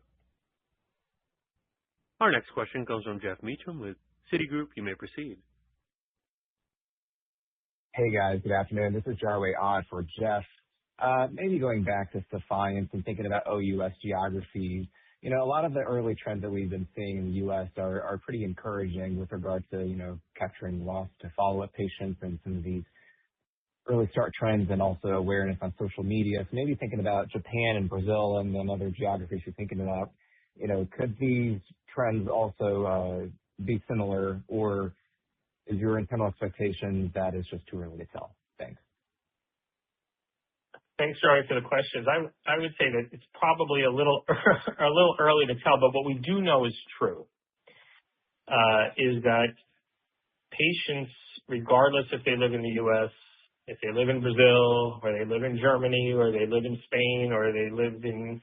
Our next question comes from Jeff Meacham with Citigroup. You may proceed. Hey, guys. Good afternoon. This is Jarway Odd for Jeff. Maybe going back to Sephience and thinking about OUS geographies, a lot of the early trends that we've been seeing in the U.S. are pretty encouraging with regard to, capturing loss to follow-up patients and some of these early start trends and also awareness on social media. So maybe thinking about Japan and Brazil and then other geographies you're thinking about, could these trends also be similar, or is your internal expectation that it's just too early to tell? Thanks. Thanks, Jarway, for the questions. I would say that it's probably a little early to tell, but what we do know is true is that patients, regardless if they live in the U.S., if they live in Brazil, or they live in Germany, or they live in Spain, or they live in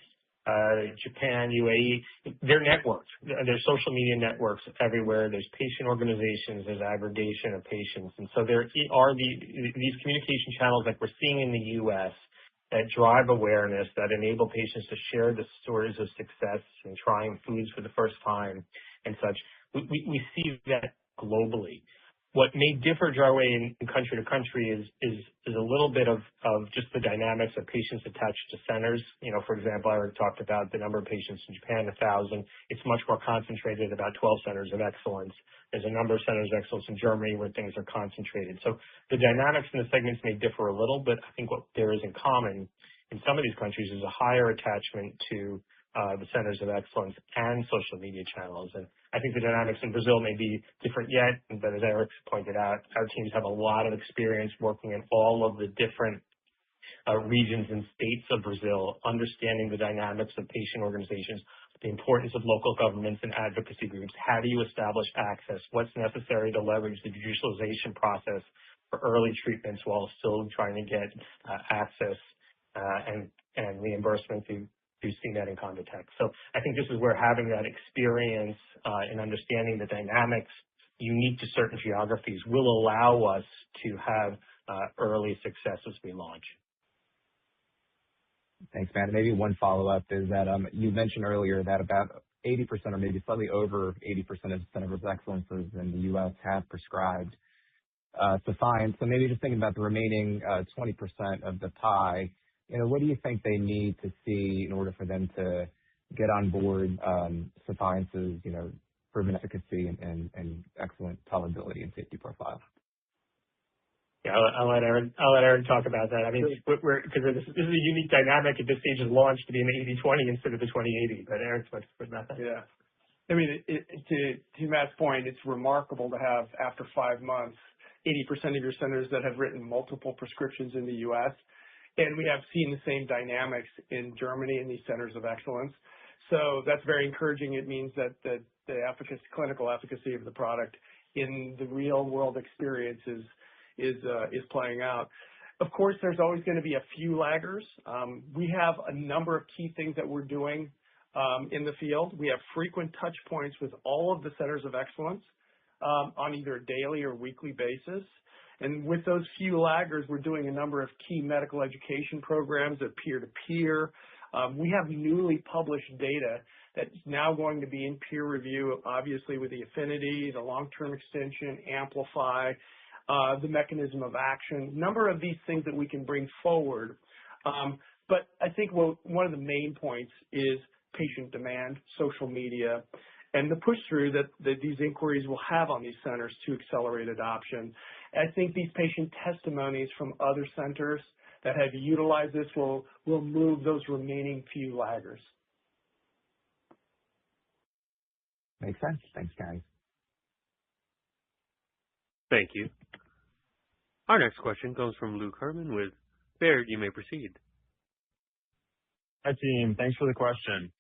Japan, UAE, they're networked. There's social media networks everywhere. There's patient organizations. There's aggregation of patients. And so there are these communication channels like we're seeing in the U.S. that drive awareness, that enable patients to share the stories of success in trying foods for the first time and such. We see that globally. What may differ, Jarway, in country to country is a little bit of just the dynamics of patients attached to centers. For example, Eric talked about the number of patients in Japan, 1,000. It's much more concentrated, about 12 centers of excellence. There's a number of centers of excellence in Germany where things are concentrated. So the dynamics in the segments may differ a little, but I think what there is in common in some of these countries is a higher attachment to the centers of excellence and social media channels. And I think the dynamics in Brazil may be different yet, but as Eric pointed out, our teams have a lot of experience working in all of the different regions and states of Brazil, understanding the dynamics of patient organizations, the importance of local governments and advocacy groups. How do you establish access? What's necessary to leverage the judicialization process for early treatments while still trying to get access and reimbursement through CNET and Convatec. So I think this is where having that experience and understanding the dynamics unique to certain geographies will allow us to have early success as we launch. Thanks, Matt. Maybe one follow-up is that you mentioned earlier that about 80% or maybe slightly over 80% of centers of excellence in the U.S. have prescribed Sephience. So maybe just thinking about the remaining 20% of the pie, what do you think they need to see in order for them to get on board Sephience's, proven efficacy and excellent tolerability and safety profile? Yeah, I'll let Eric talk about that. I mean, because this is a unique dynamic at this stage of launch to be an 80-20 instead of the 20-80. But Eric's much about that. Yeah. I mean, to Matt's point, it's remarkable to have, after 5 months, 80% of your centers that have written multiple prescriptions in the U.S. And we have seen the same dynamics in Germany in these centers of excellence. So that's very encouraging. It means that the clinical efficacy of the product in the real world experience is playing out. Of course, there's always going to be a few laggers. We have a number of key things that we're doing in the field. We have frequent touch points with all of the centers of excellence on either a daily or weekly basis. And with those few laggers, we're doing a number of key medical education programs at peer-to-peer. We have newly published data that's now going to be in peer review, obviously with the affinity, the long-term extension, amplify, the mechanism of action, number of these things that we can bring forward. But I think one of the main points is patient demand, social media, and the push-through that these inquiries will have on these centers to accelerate adoption. I think these patient testimonies from other centers that have utilized this will move those remaining few laggers. Makes sense. Thanks, guys. Thank you. Our next question comes from Luke Herrmann with Baird. You may proceed. Hi, team. Thanks for the question.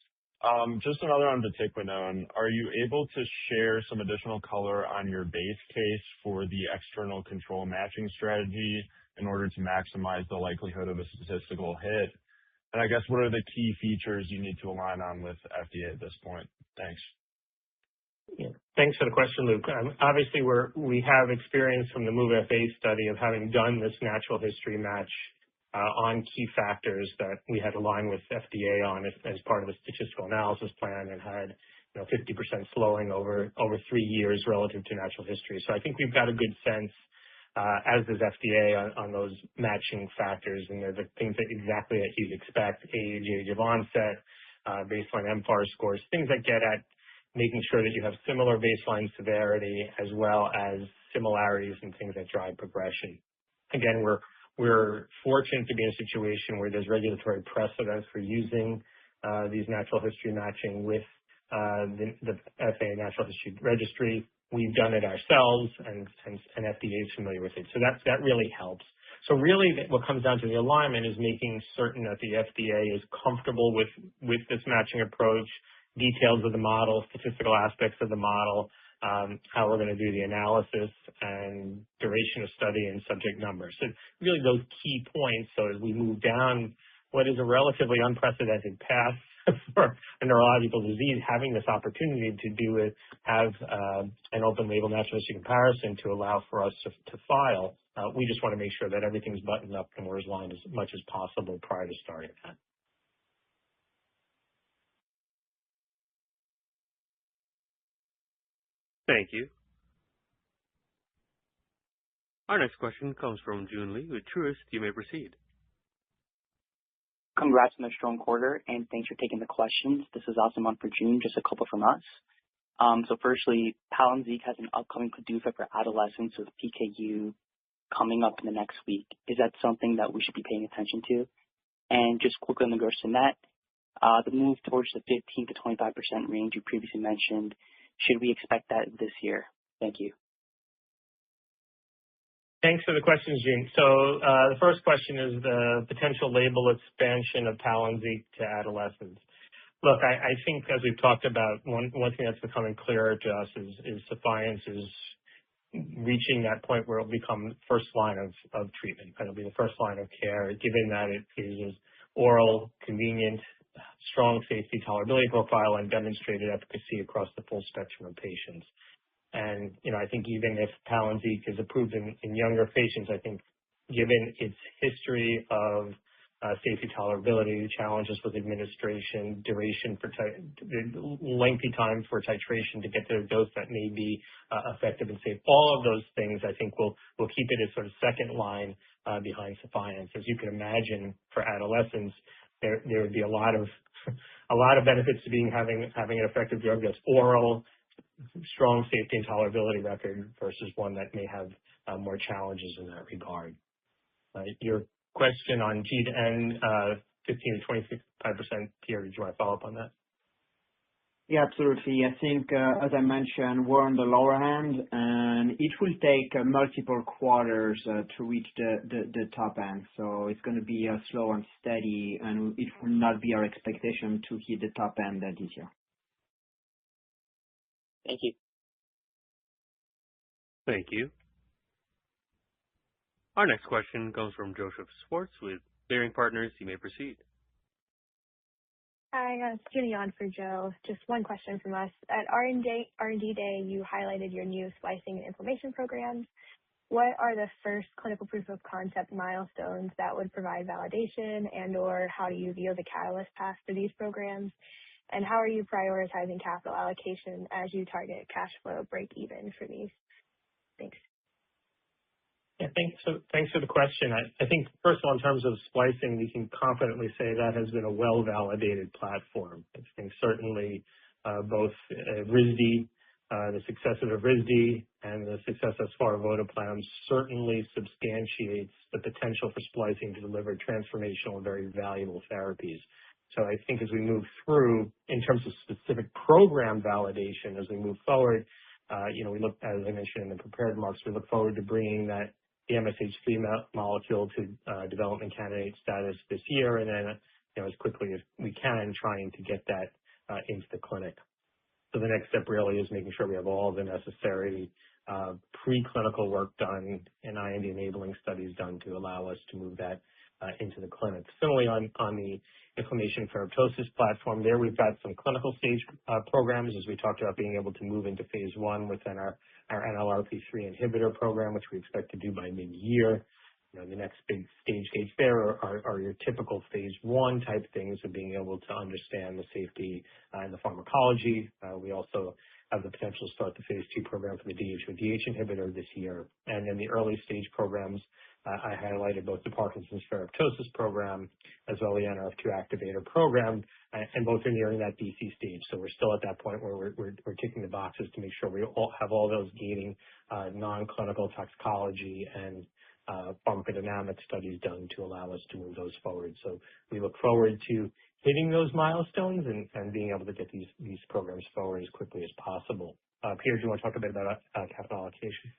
Just another on vatiquinone. Are you able to share some additional color on your base case for the external control matching strategy in order to maximize the likelihood of a statistical hit? And I guess what are the key features you need to align on with FDA at this point? Thanks. Yeah. Thanks for the question, Luke. Obviously, we have experience from the MOVE-FA study of having done this natural history match on key factors that we had aligned with FDA on as part of the statistical analysis plan and had 50% slowing over 3 years relative to natural history. So I think we've got a good sense, as does FDA, on those matching factors, and they're the things that exactly that you'd expect: age of onset, baseline mFARS scores, things that get at making sure that you have similar baseline severity as well as similarities and things that drive progression. Again, we're fortunate to be in a situation where there's regulatory precedence for using these natural history matching with the FA Natural History Registry. We've done it ourselves, and FDA is familiar with it. So that really helps. So really what comes down to the alignment is making certain that the FDA is comfortable with this matching approach, details of the model, statistical aspects of the model, how we're going to do the analysis, and duration of study and subject numbers. So really those key points, so as we move down what is a relatively unprecedented path for a neurological disease, having this opportunity to have an open label natural history comparison to allow for us to file We just want to make sure that everything's buttoned up and we're as aligned as much as possible prior to starting that. Thank you. Our next question comes from Joon Lee with Truist. You may proceed. Congrats on a strong quarter, and thanks for taking the questions. This is Asim on for June, just a couple from us. Firstly, Palynziq has an upcoming PDUFA for adolescents with PKU coming up in the next week. Is that something that we should be paying attention to? And just quickly on the gross to net, the move towards the 15 to 25% range you previously mentioned, should we expect that this year? Thank you. Thanks for the questions, June. The first question is the potential label expansion of Palynziq to adolescents. Look, I think as we've talked about, one thing that's becoming clearer to us is Sephience is reaching that point where it'll become first line of treatment. It'll be the first line of care, given that it is oral, convenient, strong safety tolerability profile, and demonstrated efficacy across the full spectrum of patients. And, I think even if Palynziq is approved in younger patients, I think given its history of safety tolerability, challenges with administration, duration for lengthy time for titration to get to a dose that may be effective and safe, all of those things I think will keep it as sort of second line behind Sephience. As you can imagine, for adolescents, there would be a lot of benefits to having an effective drug that's oral, strong safety and tolerability record versus one that may have more challenges in that regard. Your question on G to N, 15 to 25% tier, did you want to follow up on that? Yeah, absolutely. I think, as I mentioned, we're on the lower end, and it will take multiple quarters to reach the top end. So it's going to be slow and steady, and it will not be our expectation to hit the top end this year. Thank you. Thank you. Our next question comes from Joseph Schwartz with Leerink Partners. You may proceed. Hi, it's Judy on for Joe. Just one question from us. At R&D Day, you highlighted your new splicing and inflammation programs. What are the first clinical proof of concept milestones that would provide validation, and/or how do you view the catalyst path for these programs? And how are you prioritizing capital allocation as you target cash flow break even for these? Thanks. Yeah, thanks for the question. I think, first of all, in terms of splicing, we can confidently say that has been a well-validated platform. I think certainly both Evrysdi, the success of Evrysdi, and the success thus far of votoplam certainly substantiates the potential for splicing to deliver transformational and very valuable therapies. So I think as we move through, in terms of specific program validation, as we move forward, we look, as I mentioned in the prepared remarks, we look forward to bringing the MSH3 molecule to development candidate status this year, and then as quickly as we can, trying to get that into the clinic. So the next step really is making sure we have all the necessary preclinical work done and IND-enabling studies done to allow us to move that into the clinic. Similarly, on the inflammation ferroptosis platform, there we've got some clinical stage programs, as we talked about, being able to move into phase 1 within our NLRP3 inhibitor program, which we expect to do by mid-year. The next big stage gates there are your typical phase 1 type things of being able to understand the safety and the pharmacology. We also have the potential to start the phase 2 program for the DHODH inhibitor this year. And then the early stage programs, I highlighted both the Parkinson's ferroptosis program as well as the NRF2 activator program, and both are nearing that DC stage. So we're still at that point where we're ticking the boxes to make sure we have all those gating non-clinical toxicology and pharmacodynamic studies done to allow us to move those forward. So we look forward to hitting those milestones and being able to get these programs forward as quickly as possible. Peter, do you want to talk a bit about capital allocation?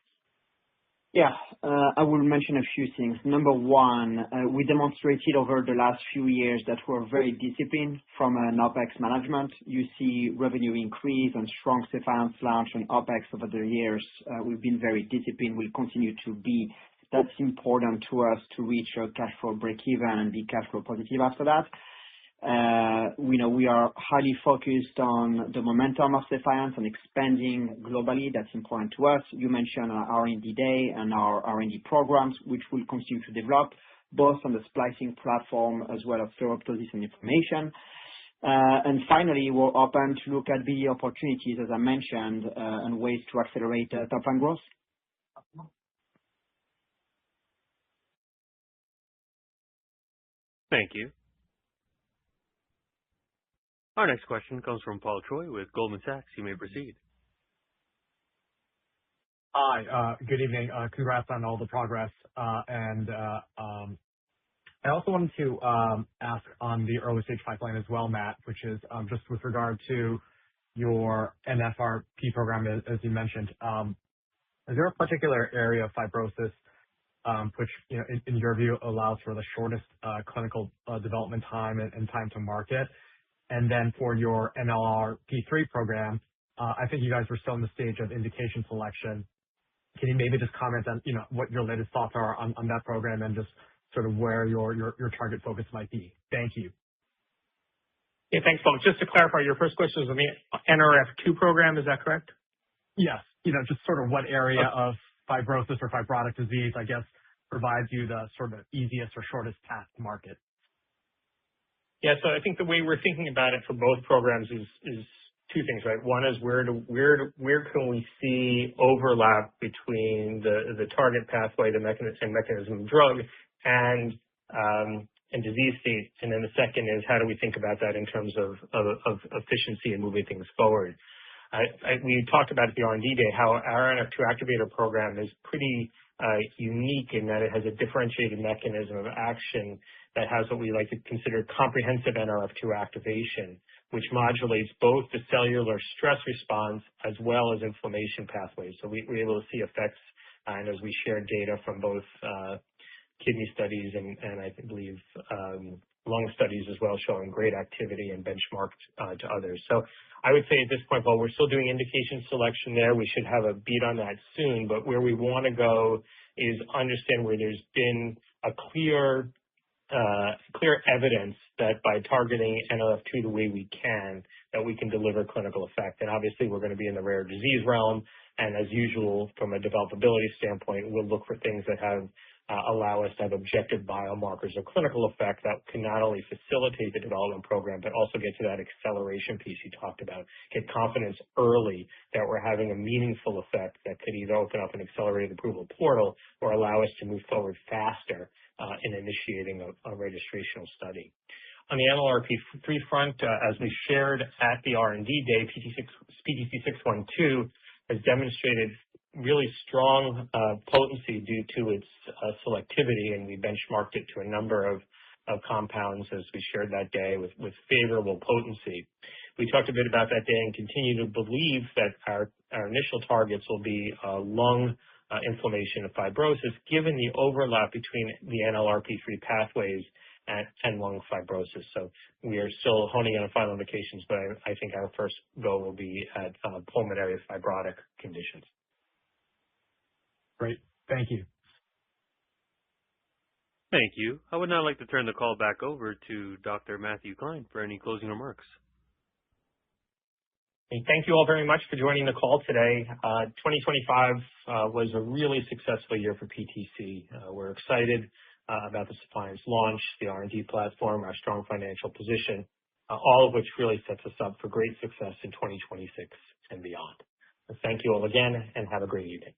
Yeah, I will mention a few things. Number one, we demonstrated over the last few years that we're very disciplined from an OPEX management. You see revenue increase and strong Sephience launch on OPEX over the years. We've been very disciplined. We'll continue to be. That's important to us to reach a cash flow break even and be cash flow positive after that. We are highly focused on the momentum of Sephience and expanding globally. That's important to us. You mentioned our R&D day and our R&D programs, which will continue to develop both on the splicing platform as well as ferroptosis and inflammation. And finally, we're open to look at BD opportunities, as I mentioned, and ways to accelerate top-line growth. Thank you. Our next question comes from Paul Choi with Goldman Sachs. You may proceed. Hi, good evening. Congrats on all the progress. I also wanted to ask on the early-stage pipeline as well, Matt, which is just with regard to your NFRP program, as you mentioned. Is there a particular area of fibrosis which, in your view, allows for the shortest clinical development time and time to market? And then for your NLRP3 program, I think you guys were still in the stage of indication selection. Can you maybe just comment on what your latest thoughts are on that program and just sort of where your target focus might be? Thank you. Yeah, thanks, Paul. Just to clarify, your first question was on the NRF2 program, is that correct? Yes. Just sort of what area of fibrosis or fibrotic disease, I guess, provides you the sort of easiest or shortest path to market. Yeah, so I think the way we're thinking about it for both programs is two things, right? One is where can we see overlap between the target pathway, the mechanism of drug, and disease state, and then the second is how do we think about that in terms of efficiency and moving things forward. We talked about at the R&D day how our NF2 activator program is pretty unique in that it has a differentiated mechanism of action that has what we like to consider comprehensive NRF2 activation, which modulates both the cellular stress response as well as inflammation pathways. So we're able to see effects, and as we shared data from both kidney studies and I believe lung studies as well, showing great activity and benchmarked to others. So I would say at this point, while we're still doing indication selection there, we should have a beat on that soon. But where we want to go is understand where there's been a clear evidence that by targeting NLF2 the way we can, that we can deliver clinical effect. And obviously, we're going to be in the rare disease realm. And as usual, from a developability standpoint, we'll look for things that have allow us to have objective biomarkers of clinical effect that can not only facilitate the development program, but also get to that acceleration piece you talked about, get confidence early that we're having a meaningful effect that could either open up an accelerated approval portal or allow us to move forward faster in initiating a registrational study. On the NLRP3 front, as we shared at the R&D day, PTC612 has demonstrated really strong potency due to its selectivity, and we benchmarked it to a number of compounds as we shared that day with favorable potency. We talked a bit about that day and continue to believe that our initial targets will be lung inflammation and fibrosis, given the overlap between the NLRP3 pathways and lung fibrosis. So we are still honing in on final indications, but I think our first goal will be at pulmonary fibrotic conditions. Great. Thank you. Thank you. I would now like to turn the call back over to Dr. Matthew Klein for any closing remarks. Thank you all very much for joining the call today. 2025 was a really successful year for PTC. We're excited about the Sephience launch, the R&D platform, our strong financial position, all of which really sets us up for great success in 2026 and beyond. Thank you all again, and have a great evening.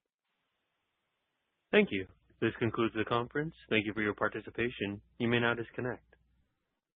Thank you. This concludes the conference. Thank you for your participation. You may now disconnect.